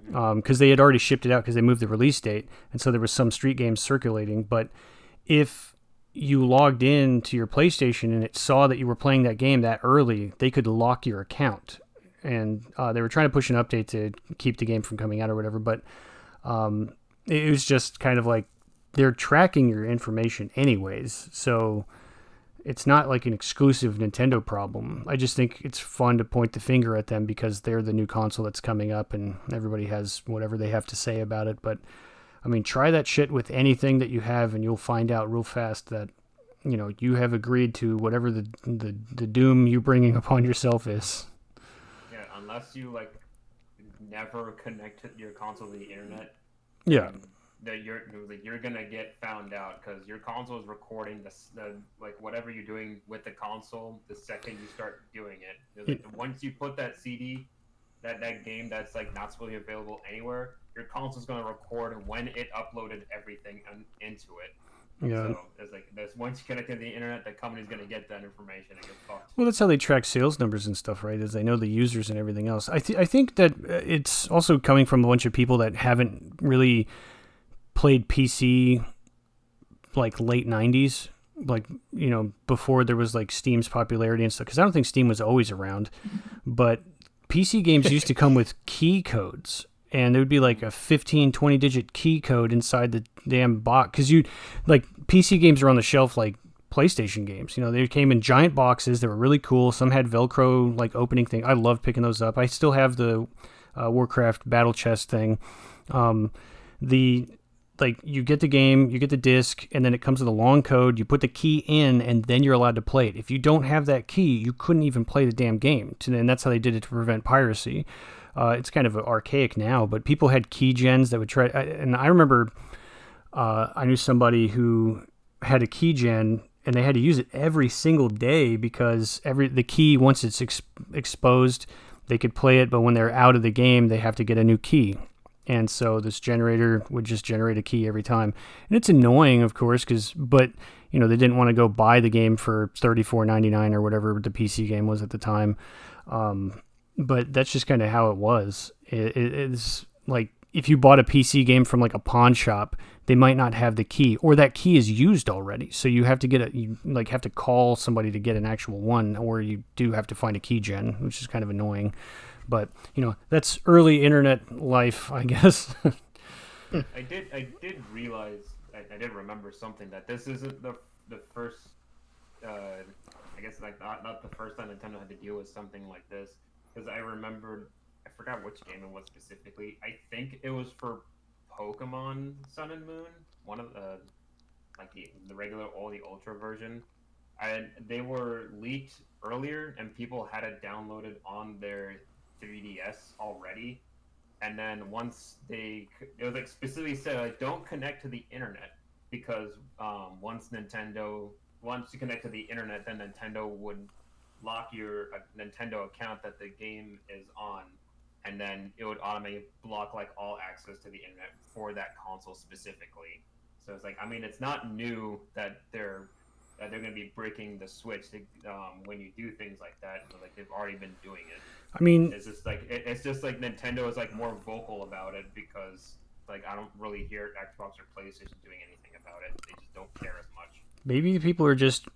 because they had already shipped it out because they moved the release date, and so there was some street games circulating. But if you logged in to your PlayStation and it saw that you were playing that game that early, they could lock your account. And they were trying to push an update to keep the game from coming out or whatever, but it was just kind of like they're tracking your information anyways. So it's not like an exclusive Nintendo problem. I just think it's fun to point the finger at them because they're the new console that's coming up and everybody has whatever they have to say about it. But I mean, try that shit with anything that you have, and you'll find out real fast that, you have agreed to whatever the doom you're bringing upon yourself is. Yeah, unless you like never connect your console to the internet. Yeah. That you're gonna get found out because your console is recording the whatever you're doing with the console the second you start doing it. Like, once you put that CD, that game that's like not supposed to be available anywhere, your console's gonna record when it uploaded everything into it. Yeah. So it's like once you connect to the internet, the company's gonna get that information and get fucked. Well, that's how they track sales numbers and stuff, right? Is they know the users and everything else. I think that it's also coming from a bunch of people that haven't really played PC like late 90s, like, before there was like Steam's popularity and stuff, because I don't think Steam was always around, but PC games used to come with key codes, and there would be like a 15-20 digit key code inside the damn box, because PC games are on the shelf like PlayStation games. They came in giant boxes. They were really cool. Some had Velcro like opening thing. I loved picking those up. I still have the Warcraft battle chest thing. You get the game, you get the disc, and then it comes with a long code. You put the key in, and then you're allowed to play it. If you don't have that key, you couldn't even play the damn game. And that's how they did it to prevent piracy. It's kind of archaic now, but people had key gens that would try. And I remember I knew somebody who had a key gen, and they had to use it every single day because the key, once it's exposed, they could play it, but when they're out of the game, they have to get a new key. And so this generator would just generate a key every time. And it's annoying, of course, but they didn't want to go buy the game for $34.99 or whatever the PC game was at the time. But that's just kind of how it was. It's like if you bought a PC game from like a pawn shop, they might not have the key, or that key is used already. So you have to have to call somebody to get an actual one, or you do have to find a key gen, which is kind of annoying. But that's early internet life, I guess. I did realize, I did remember something, that this isn't the first, I guess like not the first time Nintendo had to deal with something like this, because I forgot which game it was specifically. I think it was for Pokemon Sun and Moon, one of the like the regular or the Ultra version. And they were leaked earlier, and people had it downloaded on their 3DS already. And then once it was like specifically said, like, don't connect to the internet, because once you connect to the internet, then Nintendo would lock your Nintendo account that the game is on, and then it would automatically block like all access to the internet for that console specifically. So it's like, I mean, it's not new that they're going to be breaking the switch when you do things like that. Like, they've already been doing it. I mean, it's just like Nintendo is like more vocal about it, because like I don't really hear Xbox or PlayStation doing anything about it. They just don't care as much. maybe people are just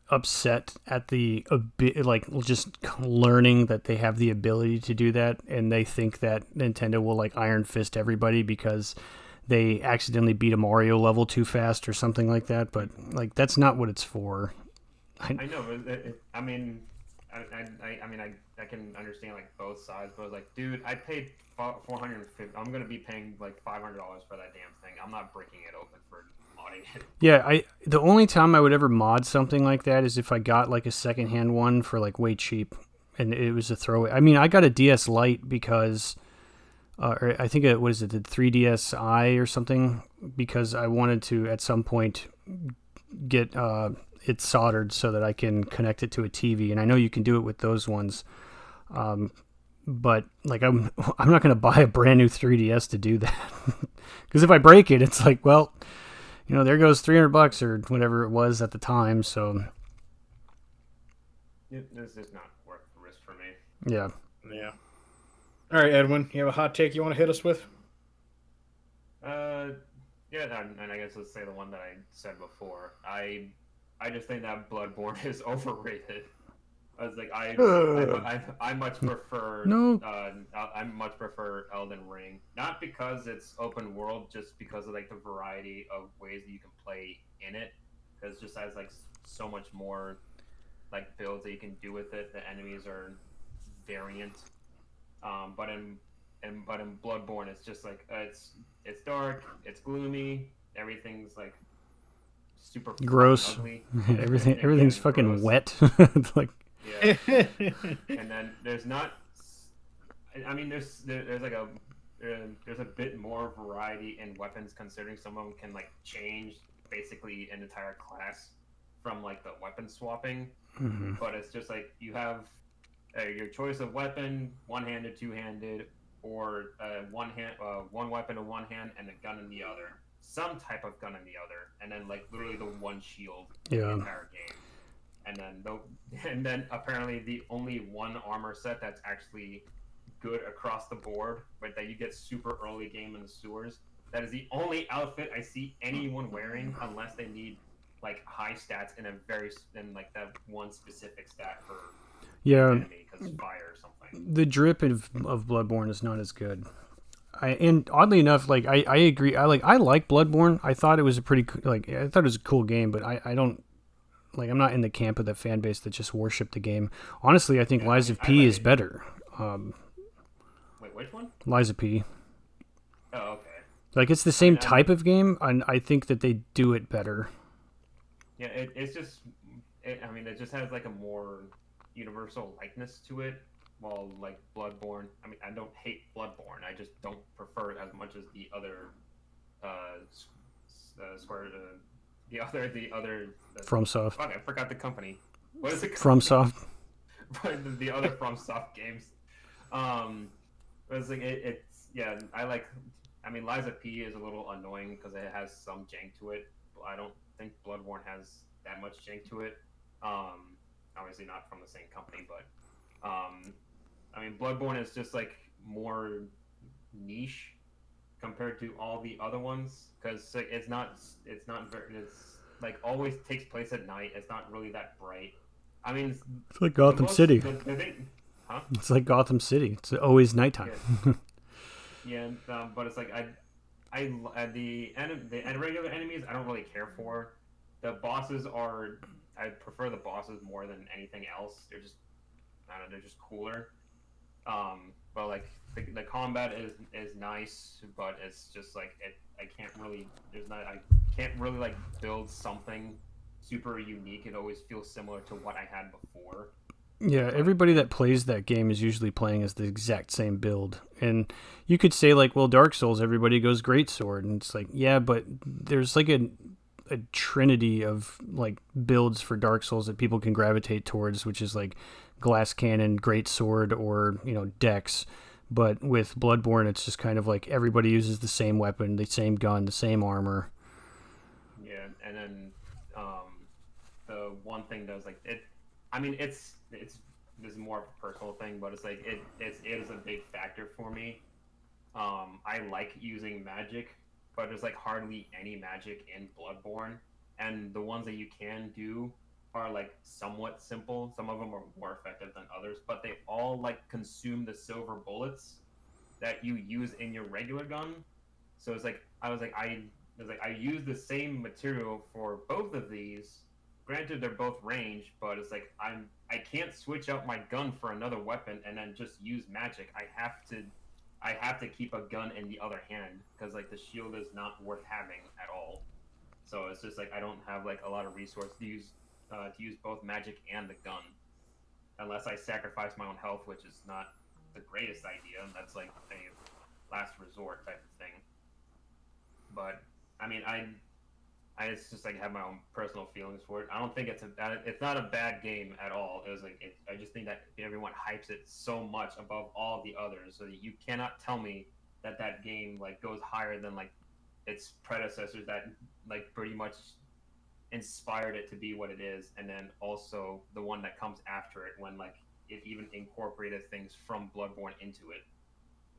upset at just learning that they have the ability to do that, and they think that Nintendo will like iron fist everybody because they accidentally beat a Mario level too fast or something like that. But like, that's not what it's for. I know, but I mean, I can understand like both sides, but I was like, dude, I paid $450. I'm gonna be paying like $500 for that damn thing. I'm not breaking it open for modding it. Yeah, the only time I would ever mod something like that is if I got like a secondhand one for like way cheap, and it was a throwaway. I mean, I got a DS Lite because, or I think the 3DSi or something, because I wanted to at some point get it soldered so that I can connect it to a TV, and I know you can do it with those ones. But like, I'm not going to buy a brand new 3DS to do that, because if I break it, it's like, well, there goes $300 or whatever it was at the time. So this is not worth the risk for me. yeah. All right, Edwin, you have a hot take you want to hit us with? Yeah, and I guess let's say the one that I said before. I just think that Bloodborne is overrated. I was like, I much prefer No. I much prefer Elden Ring, not because it's open world, just because of like the variety of ways that you can play in it. Because it just has like so much more like builds that you can do with it. The enemies are variant, but in Bloodborne, it's just like it's dark, it's gloomy, everything's like super Gross. ugly. Everything's fucking gross. Wet. Like, yeah. And then there's not. I mean, there's like there's a bit more variety in weapons, considering some of them can like change basically an entire class from like the weapon swapping. mm-hmm. But it's just like you have your choice of weapon: one-handed, two-handed, or one weapon in one hand and a gun in the other. Some type of gun in the other, and then like literally the one shield in the entire game. And then apparently the only one armor set that's actually good across the board, but that you get super early game in the sewers. That is the only outfit I see anyone wearing, unless they need like high stats in like that one specific stat for enemy, because fire or something. The drip of Bloodborne is not as good. And oddly enough, like I agree. I like Bloodborne. I thought it was a cool game, but I don't like. I'm not in the camp of the fan base that just worship the game. Honestly, I think Lies of P is better. Wait, which one? Lies of P. Oh, okay. Like, it's the same type of game, and I think that they do it better. Yeah, it's just. I mean, it just has like a more universal likeness to it. While like Bloodborne, I mean, I don't hate Bloodborne. I just don't prefer it as much as the other Square. The other. FromSoft. Fuck, I forgot the company. What is it? FromSoft. The other FromSoft games. It's like it's yeah. I mean, Lies of P is a little annoying because it has some jank to it. I don't think Bloodborne has that much jank to it. Obviously not from the same company, but I mean, Bloodborne is just like more niche compared to all the other ones, because like, it's like always takes place at night. It's not really that bright. I mean, It's like Gotham City. The thing, huh? It's like Gotham City. It's always nighttime. Yeah, but it's like the regular enemies I don't really care for. The bosses are I prefer the bosses more than anything else. They're just I don't know, they're just cooler. But like the combat is nice, but it's just like I can't really like build something super unique. It always feels similar to what I had before. Yeah, everybody that plays that game is usually playing as the exact same build. And you could say, like, well, Dark Souls, everybody goes Greatsword. And it's like, yeah, but there's like a trinity of like builds for Dark Souls that people can gravitate towards, which is like Glass Cannon, Greatsword, or, Dex. But with Bloodborne, it's just kind of like everybody uses the same weapon, the same gun, the same armor. Yeah, and then the one thing that was like it. I mean, it's this is more of a personal thing, but it's like it is a big factor for me. I like using magic, but there's like hardly any magic in Bloodborne, and the ones that you can do are like somewhat simple. Some of them are more effective than others, but they all like consume the silver bullets that you use in your regular gun. So it's like I use the same material for both of these. Granted, they're both range, but it's like I can't switch out my gun for another weapon and then just use magic. I have to keep a gun in the other hand because like the shield is not worth having at all. So it's just like I don't have like a lot of resources to use both magic and the gun, unless I sacrifice my own health, which is not the greatest idea. And that's like a last resort type of thing. But I mean, it's just like have my own personal feelings for it. I don't think it's not a bad game at all. It was like I just think that everyone hypes it so much above all the others, so that you cannot tell me that game like goes higher than like its predecessors that like pretty much inspired it to be what it is, and then also the one that comes after it when like it even incorporated things from Bloodborne into it.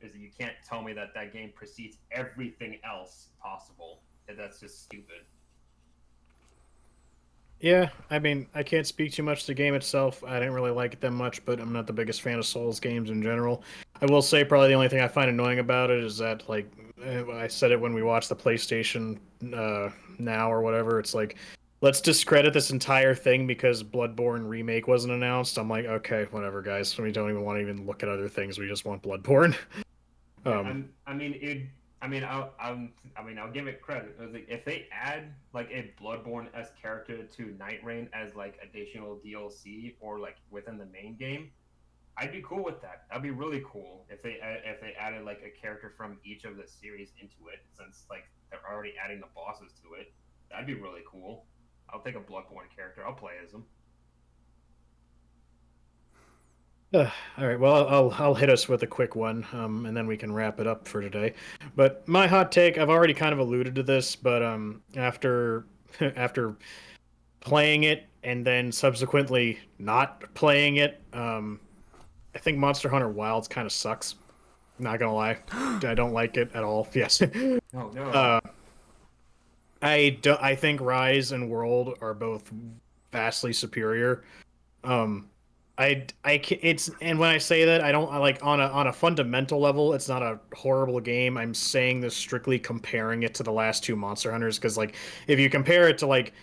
Is that you can't tell me that game precedes everything else possible. That's just stupid. Yeah, I mean, I can't speak too much to the game itself. I didn't really like it that much, but I'm not the biggest fan of Souls games in general. I will say probably the only thing I find annoying about it is that, like, I said it when we watched the PlayStation Now or whatever, it's like, let's discredit this entire thing because Bloodborne Remake wasn't announced. I'm like, okay, whatever, guys. We don't even want to even look at other things. We just want Bloodborne. I'll give it credit. It was like, if they add like a Bloodborne-esque character to Night Rain as like additional DLC or like within the main game, I'd be cool with that. That'd be really cool if they added like a character from each of the series into it, since like they're already adding the bosses to it. That'd be really cool. I'll take a Bloodborne character. I'll play as him. All right, well, I'll hit us with a quick one, and then we can wrap it up for today. But my hot take, I've already kind of alluded to this, but after after playing it and then subsequently not playing it, I think Monster Hunter Wilds kind of sucks. Not gonna lie, I don't like it at all. Yes. Oh no. I think Rise and World are both vastly superior. It's, and when I say that, I like on a fundamental level, it's not a horrible game. I'm saying this strictly comparing it to the last two Monster Hunters, because like if you compare it to like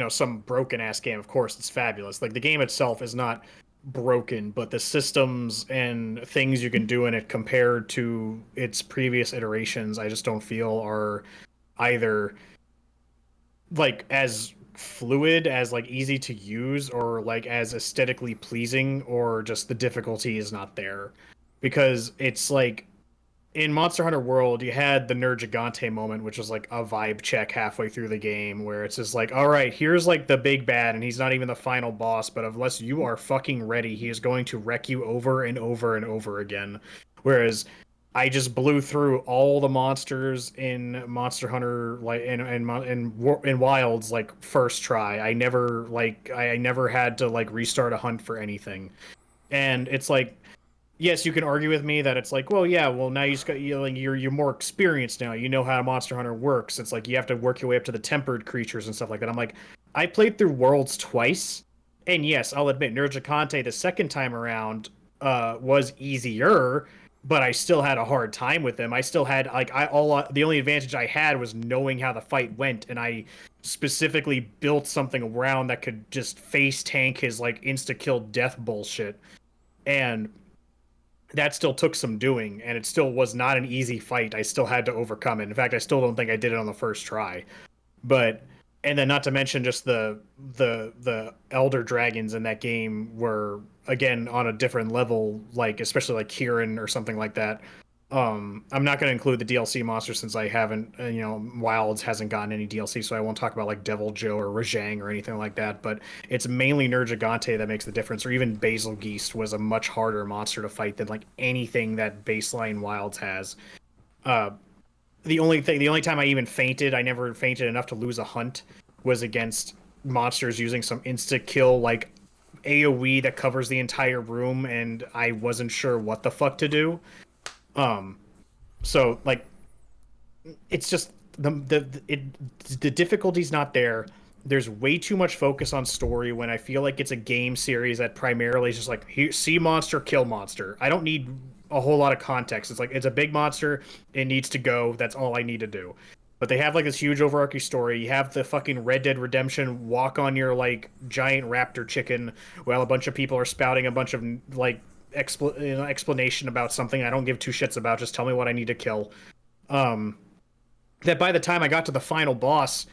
some broken ass game, of course it's fabulous. Like the game itself is not broken, but the systems and things you can do in it compared to its previous iterations, I just don't feel are either like as fluid, as like easy to use, or like as aesthetically pleasing, or just the difficulty is not there. Because it's like in Monster Hunter World, you had the Nergigante moment, which was like a vibe check halfway through the game, where it's just like, all right, here's like the big bad, and he's not even the final boss, but unless you are fucking ready, he is going to wreck you over and over and over again. Whereas I just blew through all the monsters in Monster Hunter, like in Wilds, like first try. I never had to like restart a hunt for anything, and it's like yes, you can argue with me that it's like, well, yeah, well now you just got like you're more experienced now. You know how Monster Hunter works. It's like you have to work your way up to the tempered creatures and stuff like that. I'm like, I played through Worlds twice, and yes, I'll admit, Nurjigante the second time around was easier, but I still had a hard time with him. I still had like the only advantage I had was knowing how the fight went, and I specifically built something around that could just face tank his like insta kill death bullshit, and that still took some doing, and it still was not an easy fight. I still had to overcome it. In fact, I still don't think I did it on the first try. But and then not to mention just the elder dragons in that game were again on a different level, like especially like Kieran or something like that. I'm not going to include the DLC monsters since I haven't, Wilds hasn't gotten any DLC, so I won't talk about like Devil Joe or Rajang or anything like that. But it's mainly Nergigante that makes the difference, or even Basil Geist was a much harder monster to fight than like anything that baseline Wilds has. Uh, the only time I even fainted, I never fainted enough to lose a hunt, was against monsters using some insta kill like AoE that covers the entire room, and I wasn't sure what the fuck to do. Um, so like, it's just the difficulty's not there. There's way too much focus on story when I feel like it's a game series that primarily is just like see monster, kill monster. I don't need a whole lot of context. It's like it's a big monster, it needs to go. That's all I need to do. But they have like this huge overarching story. You have the fucking Red Dead Redemption walk on your like giant raptor chicken while a bunch of people are spouting a bunch of like explanation about something I don't give two shits about. Just tell me what I need to kill. That by the time I got to the final boss,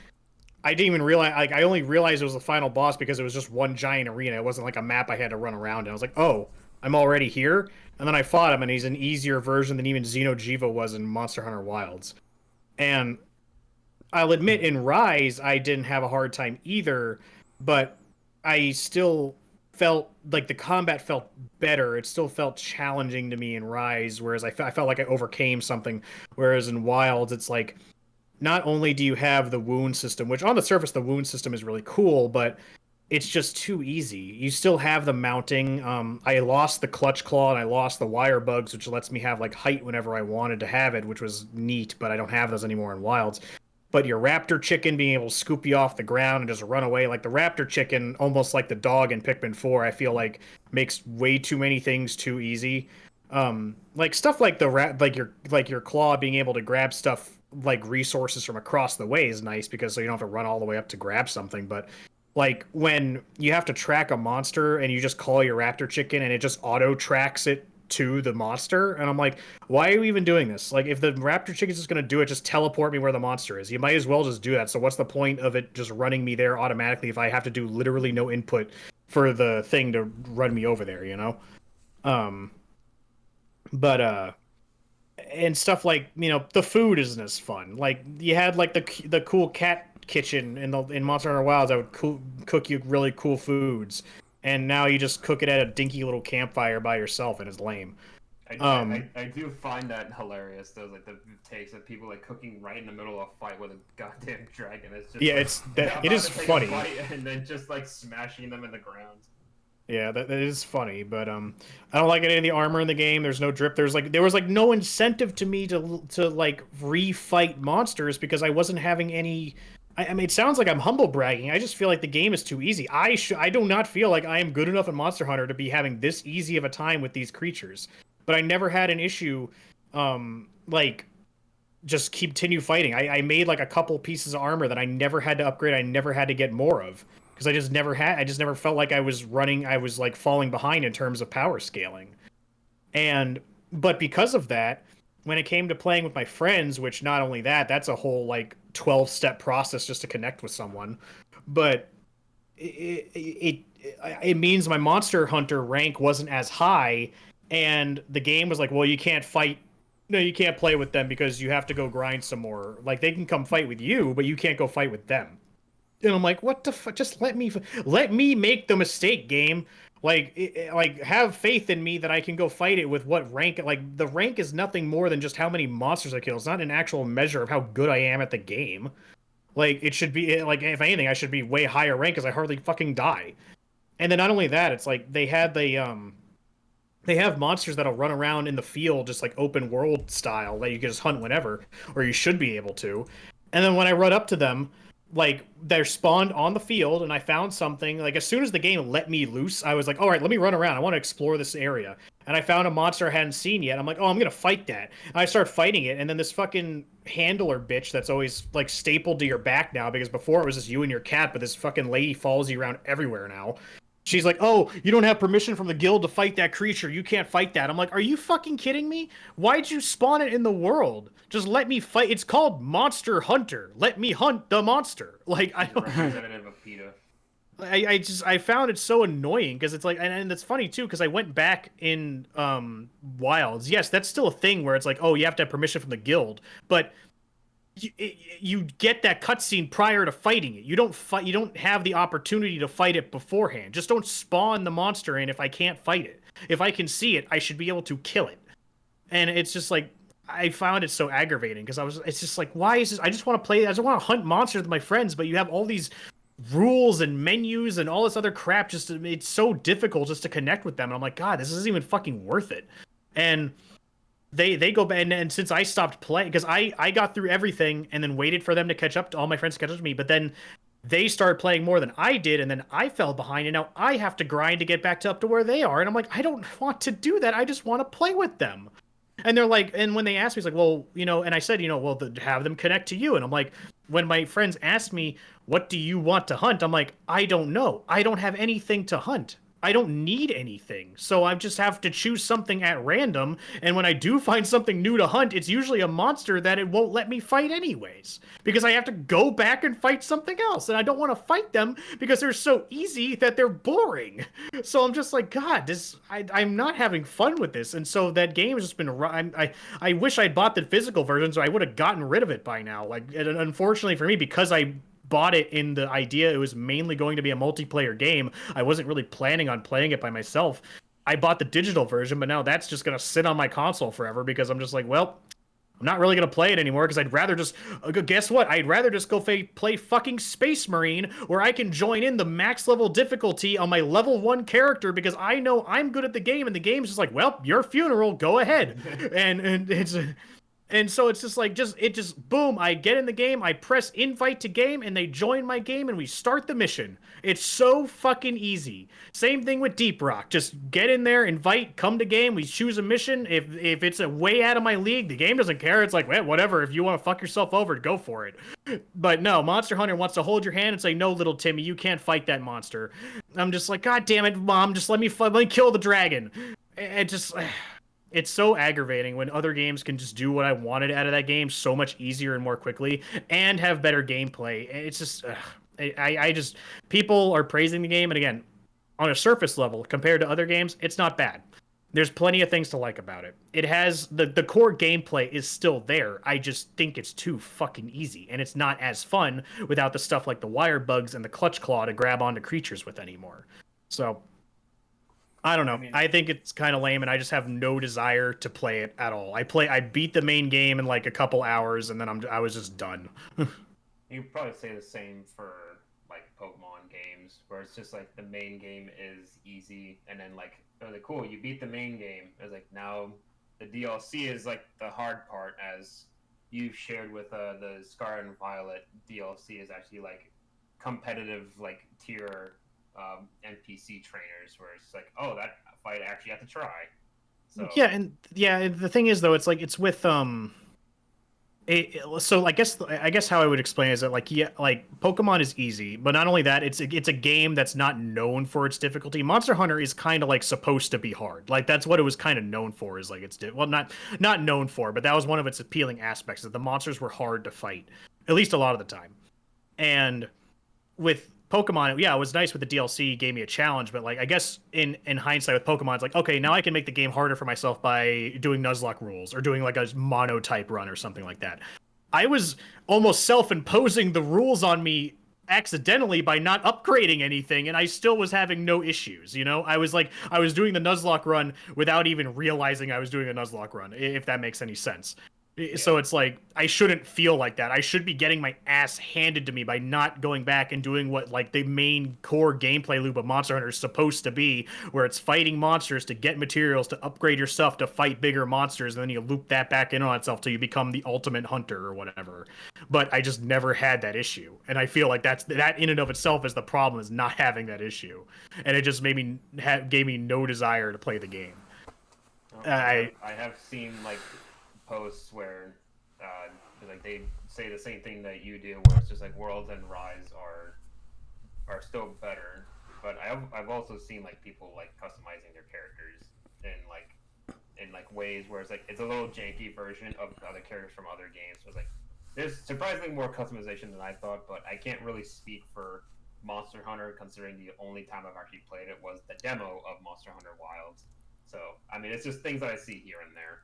I didn't even realize. Like, I only realized it was the final boss because it was just one giant arena. It wasn't like a map I had to run around. And I was like, oh, I'm already here. And then I fought him, and he's an easier version than even Xeno'jiiva was in Monster Hunter Wilds. And I'll admit, in Rise, I didn't have a hard time either, but I still felt like the combat felt better. It still felt challenging to me in Rise, whereas I felt like I overcame something. Whereas in Wilds, it's like not only do you have the wound system, which on the surface the wound system is really cool, but it's just too easy. You still have the mounting. I lost the clutch claw and I lost the wire bugs, which lets me have like height whenever I wanted to have it, which was neat, but I don't have those anymore in Wilds. But your raptor chicken being able to scoop you off the ground and just run away, like the raptor chicken, almost like the dog in Pikmin 4, I feel like makes way too many things too easy. Like stuff like like your claw being able to grab stuff like resources from across the way is nice because so you don't have to run all the way up to grab something. But like when you have to track a monster and you just call your raptor chicken and it just auto tracks it to the monster, and I'm like, why are you even doing this? Like, if the raptor chicken's just gonna do it, just teleport me where the monster is. You might as well just do that. So what's the point of it just running me there automatically if I have to do literally no input for the thing to run me over there, you know? But and stuff like, the food isn't as fun. Like you had like the cool cat kitchen in Monster Hunter Wilds that would cook you really cool foods, and now you just cook it at a dinky little campfire by yourself, and it's lame. I do find that hilarious. Those like the takes of people like cooking right in the middle of a fight with a goddamn dragon. It's just it is funny, and then just like smashing them in the ground. Yeah, that is funny, but I don't like any of the armor in the game. There's no drip. There was no incentive to me to like refight monsters because I wasn't having any. I mean, it sounds like I'm humble bragging. I just feel like the game is too easy. I do not feel like I am good enough in Monster Hunter to be having this easy of a time with these creatures. But I never had an issue, like just continue fighting. I made like a couple pieces of armor that I never had to upgrade. I never had to get more of because I just never felt like I was like falling behind in terms of power scaling. But because of that, when it came to playing with my friends, which not only that's a whole like 12-step process just to connect with someone, but it means my Monster Hunter rank wasn't as high, and the game was like, well, you can't play with them because you have to go grind some more. Like they can come fight with you, but you can't go fight with them. And I'm like, what the fuck? Just let me make the mistake, game. Like have faith in me that I can go fight it with what rank. Like the rank is nothing more than just how many monsters I kill. It's not an actual measure of how good I am at the game. Like it should be like, if anything, I should be way higher rank because I hardly fucking die. And then not only that, it's like they had they have monsters that'll run around in the field just like open world style that you can just hunt whenever, or you should be able to. And then when I run up to them, like they're spawned on the field and I found something, like as soon as the game let me loose, I was like, all right, let me run around. I want to explore this area. And I found a monster I hadn't seen yet. I'm like, oh, I'm going to fight that. And I start fighting it. And then this fucking handler bitch that's always like stapled to your back now, because before it was just you and your cat, but this fucking lady follows you around everywhere now. She's like, oh, you don't have permission from the guild to fight that creature. You can't fight that. I'm like, are you fucking kidding me? Why'd you spawn it in the world? Just let me fight. It's called Monster Hunter. Let me hunt the monster. Like, I don't... Representative of PETA. I found it so annoying because it's like, and it's funny too, because I went back in Wilds. Yes, that's still a thing where it's like, oh, you have to have permission from the guild, but you get that cutscene prior to fighting it. You don't fight. You don't have the opportunity to fight it beforehand. Just don't spawn the monster in if I can't fight it. If I can see it, I should be able to kill it. And it's just like, I found it so aggravating because it's just like, why is this? I just want to play. I just want to hunt monsters with my friends, but you have all these rules and menus and all this other crap. It's so difficult just to connect with them. And I'm like, God, this isn't even fucking worth it. And they go back, and since I stopped playing, because I got through everything and then waited for them to catch up, to all my friends to catch up to me, but then they started playing more than I did, and then I fell behind, and now I have to grind to get back up to where they are, and I'm like, I don't want to do that. I just want to play with them. And they're like, and when they asked me, it's like, well, and I said, well, have them connect to you. And I'm like, when my friends asked me, what do you want to hunt? I'm like, I don't know. I don't have anything to hunt. I don't need anything. So I just have to choose something at random. And when I do find something new to hunt, it's usually a monster that it won't let me fight anyways, because I have to go back and fight something else. And I don't want to fight them because they're so easy that they're boring. So I'm just like, God, I'm not having fun with this. And so that game has just been, I wish I'd bought the physical version so I would have gotten rid of it by now. Like, unfortunately for me, because I bought it in the idea it was mainly going to be a multiplayer game, I wasn't really planning on playing it by myself. I bought the digital version, but now that's just going to sit on my console forever because I'm just like, well, I'm not really going to play it anymore because I'd rather just, guess what? I'd rather just go play fucking Space Marine, where I can join in the max level difficulty on my level 1 character because I know I'm good at the game, and the game's just like, well, your funeral, go ahead. and it's... And so it's just like, boom, I get in the game, I press invite to game, and they join my game, and we start the mission. It's so fucking easy. Same thing with Deep Rock. Just get in there, invite, come to game, we choose a mission. If it's a way out of my league, the game doesn't care. It's like, well, whatever, if you want to fuck yourself over, go for it. But no, Monster Hunter wants to hold your hand and say, no, little Timmy, you can't fight that monster. I'm just like, God damn it, Mom, just let me kill the dragon. It just... It's so aggravating when other games can just do what I wanted out of that game so much easier and more quickly and have better gameplay. It's just, I just, people are praising the game. And again, on a surface level, compared to other games, it's not bad. There's plenty of things to like about it. It has, the core gameplay is still there. I just think it's too fucking easy. And it's not as fun without the stuff like the wire bugs and the clutch claw to grab onto creatures with anymore. So... I don't know. I think it's kind of lame, and I just have no desire to play it at all. I beat the main game in like a couple hours, and then I was just done. You could probably say the same for like Pokemon games, where it's just like the main game is easy, and then like, oh, cool, you beat the main game. It's like now the DLC is like the hard part, as you shared with the Scarlet and Violet DLC is actually like competitive like tier NPC trainers, where it's like, oh, that fight I actually have to try. So the thing is though, it's like it's with so I guess how I would explain is that like Pokemon is easy, but not only that, it's a game that's not known for its difficulty. Monster Hunter is kind of like supposed to be hard. Like that's what it was kind of known for, is like not known for, but that was one of its appealing aspects, that the monsters were hard to fight, at least a lot of the time. And with Pokemon, yeah, it was nice with the DLC, gave me a challenge, but like I guess in hindsight with Pokemon, it's like, okay, now I can make the game harder for myself by doing Nuzlocke rules or doing like a mono type run or something like that. I was almost self-imposing the rules on me accidentally by not upgrading anything, and I still was having no issues, I was doing the Nuzlocke run without even realizing I was doing a Nuzlocke run, if that makes any sense. So it's like, I shouldn't feel like that. I should be getting my ass handed to me by not going back and doing what like the main core gameplay loop of Monster Hunter is supposed to be, where it's fighting monsters to get materials to upgrade your stuff to fight bigger monsters, and then you loop that back in on itself till you become the ultimate hunter or whatever. But I just never had that issue, and I feel like that in and of itself is the problem, is not having that issue, and it just made me gave me no desire to play the game. I have seen like posts where like they say the same thing that you do, where it's just like Worlds and Rise are still better, but I've also seen like people like customizing their characters in ways where it's like it's a little janky version of other characters from other games. So it's like there's surprisingly more customization than I thought, but I can't really speak for Monster Hunter, considering the only time I've actually played it was the demo of Monster Hunter Wilds. So I mean, it's just things that I see here and there.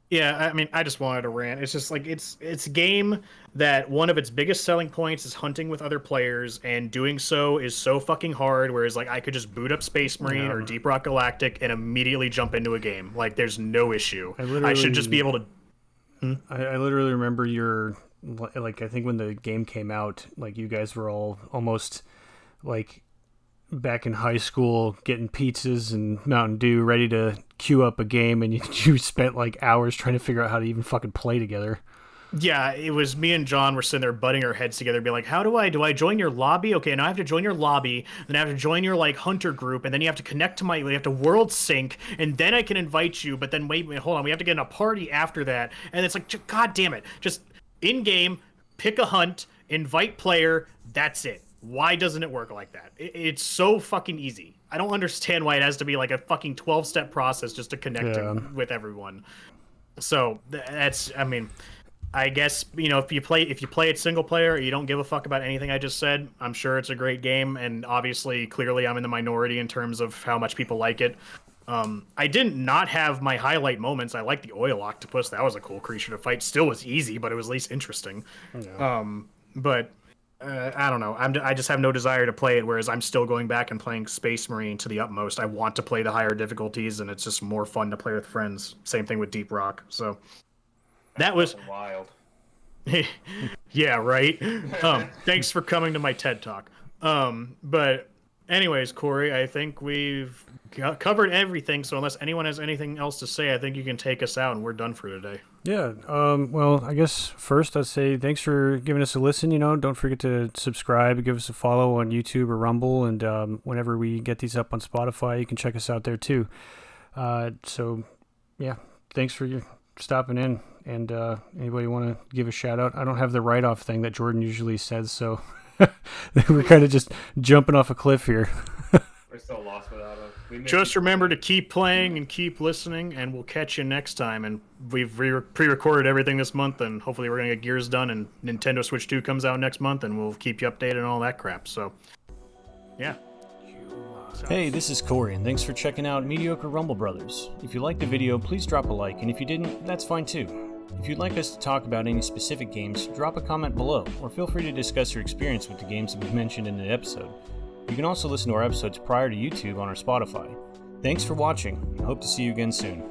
Yeah, I mean, I just wanted to rant. It's just like it's a game that one of its biggest selling points is hunting with other players, and doing so is so fucking hard. Whereas like I could just boot up Space Marine or Deep Rock Galactic and immediately jump into a game. Like there's no issue. I should just be able to. I literally remember your like I think when the game came out, like you guys were all almost like back in high school getting pizzas and Mountain Dew ready to queue up a game, and you spent like hours trying to figure out how to even fucking play together. Yeah, it was me and John were sitting there butting our heads together, being like, how do I join your lobby? Okay, now I have to join your lobby, then I have to join your like hunter group, and then you have to connect to you have to world sync, and then I can invite you, but then wait, hold on, we have to get in a party after that. And it's like, god damn it, just in game, pick a hunt, invite player, that's it. Why doesn't it work like that? It's so fucking easy. I don't understand why it has to be like a fucking 12-step process just to connect with everyone. So that's, I mean, I guess, you know, if you play it single player, you don't give a fuck about anything I just said, I'm sure it's a great game, and obviously, clearly, I'm in the minority in terms of how much people like it. I didn't not have my highlight moments. I like the oil octopus. That was a cool creature to fight. Still was easy, but it was at least interesting. Yeah. But I don't know. I just have no desire to play it, whereas I'm still going back and playing Space Marine to the utmost. I want to play the higher difficulties, and it's just more fun to play with friends. Same thing with Deep Rock. So that was wild. Yeah, right. Thanks for coming to my TED Talk. But anyways, Corey, I think we've covered everything. So unless anyone has anything else to say, I think you can take us out, and we're done for today. Yeah. Well, I guess first I'd say thanks for giving us a listen. You know, don't forget to subscribe, give us a follow on YouTube or Rumble, and whenever we get these up on Spotify, you can check us out there too. So yeah, thanks for your stopping in. And anybody want to give a shout out? I don't have the write-off thing that Jordan usually says, so we're kind of just jumping off a cliff here. We're still lost without him. Just remember to keep playing and keep listening, and we'll catch you next time. And we've pre-recorded everything this month, and hopefully we're going to get Gears done, and Nintendo Switch 2 comes out next month, and we'll keep you updated on all that crap. So, yeah. Hey, this is Corey, and thanks for checking out Mediocre Rumble Brothers. If you liked the video, please drop a like, and if you didn't, that's fine too. If you'd like us to talk about any specific games, drop a comment below, or feel free to discuss your experience with the games that we mentioned in the episode. You can also listen to our episodes prior to YouTube on our Spotify. Thanks for watching, and hope to see you again soon.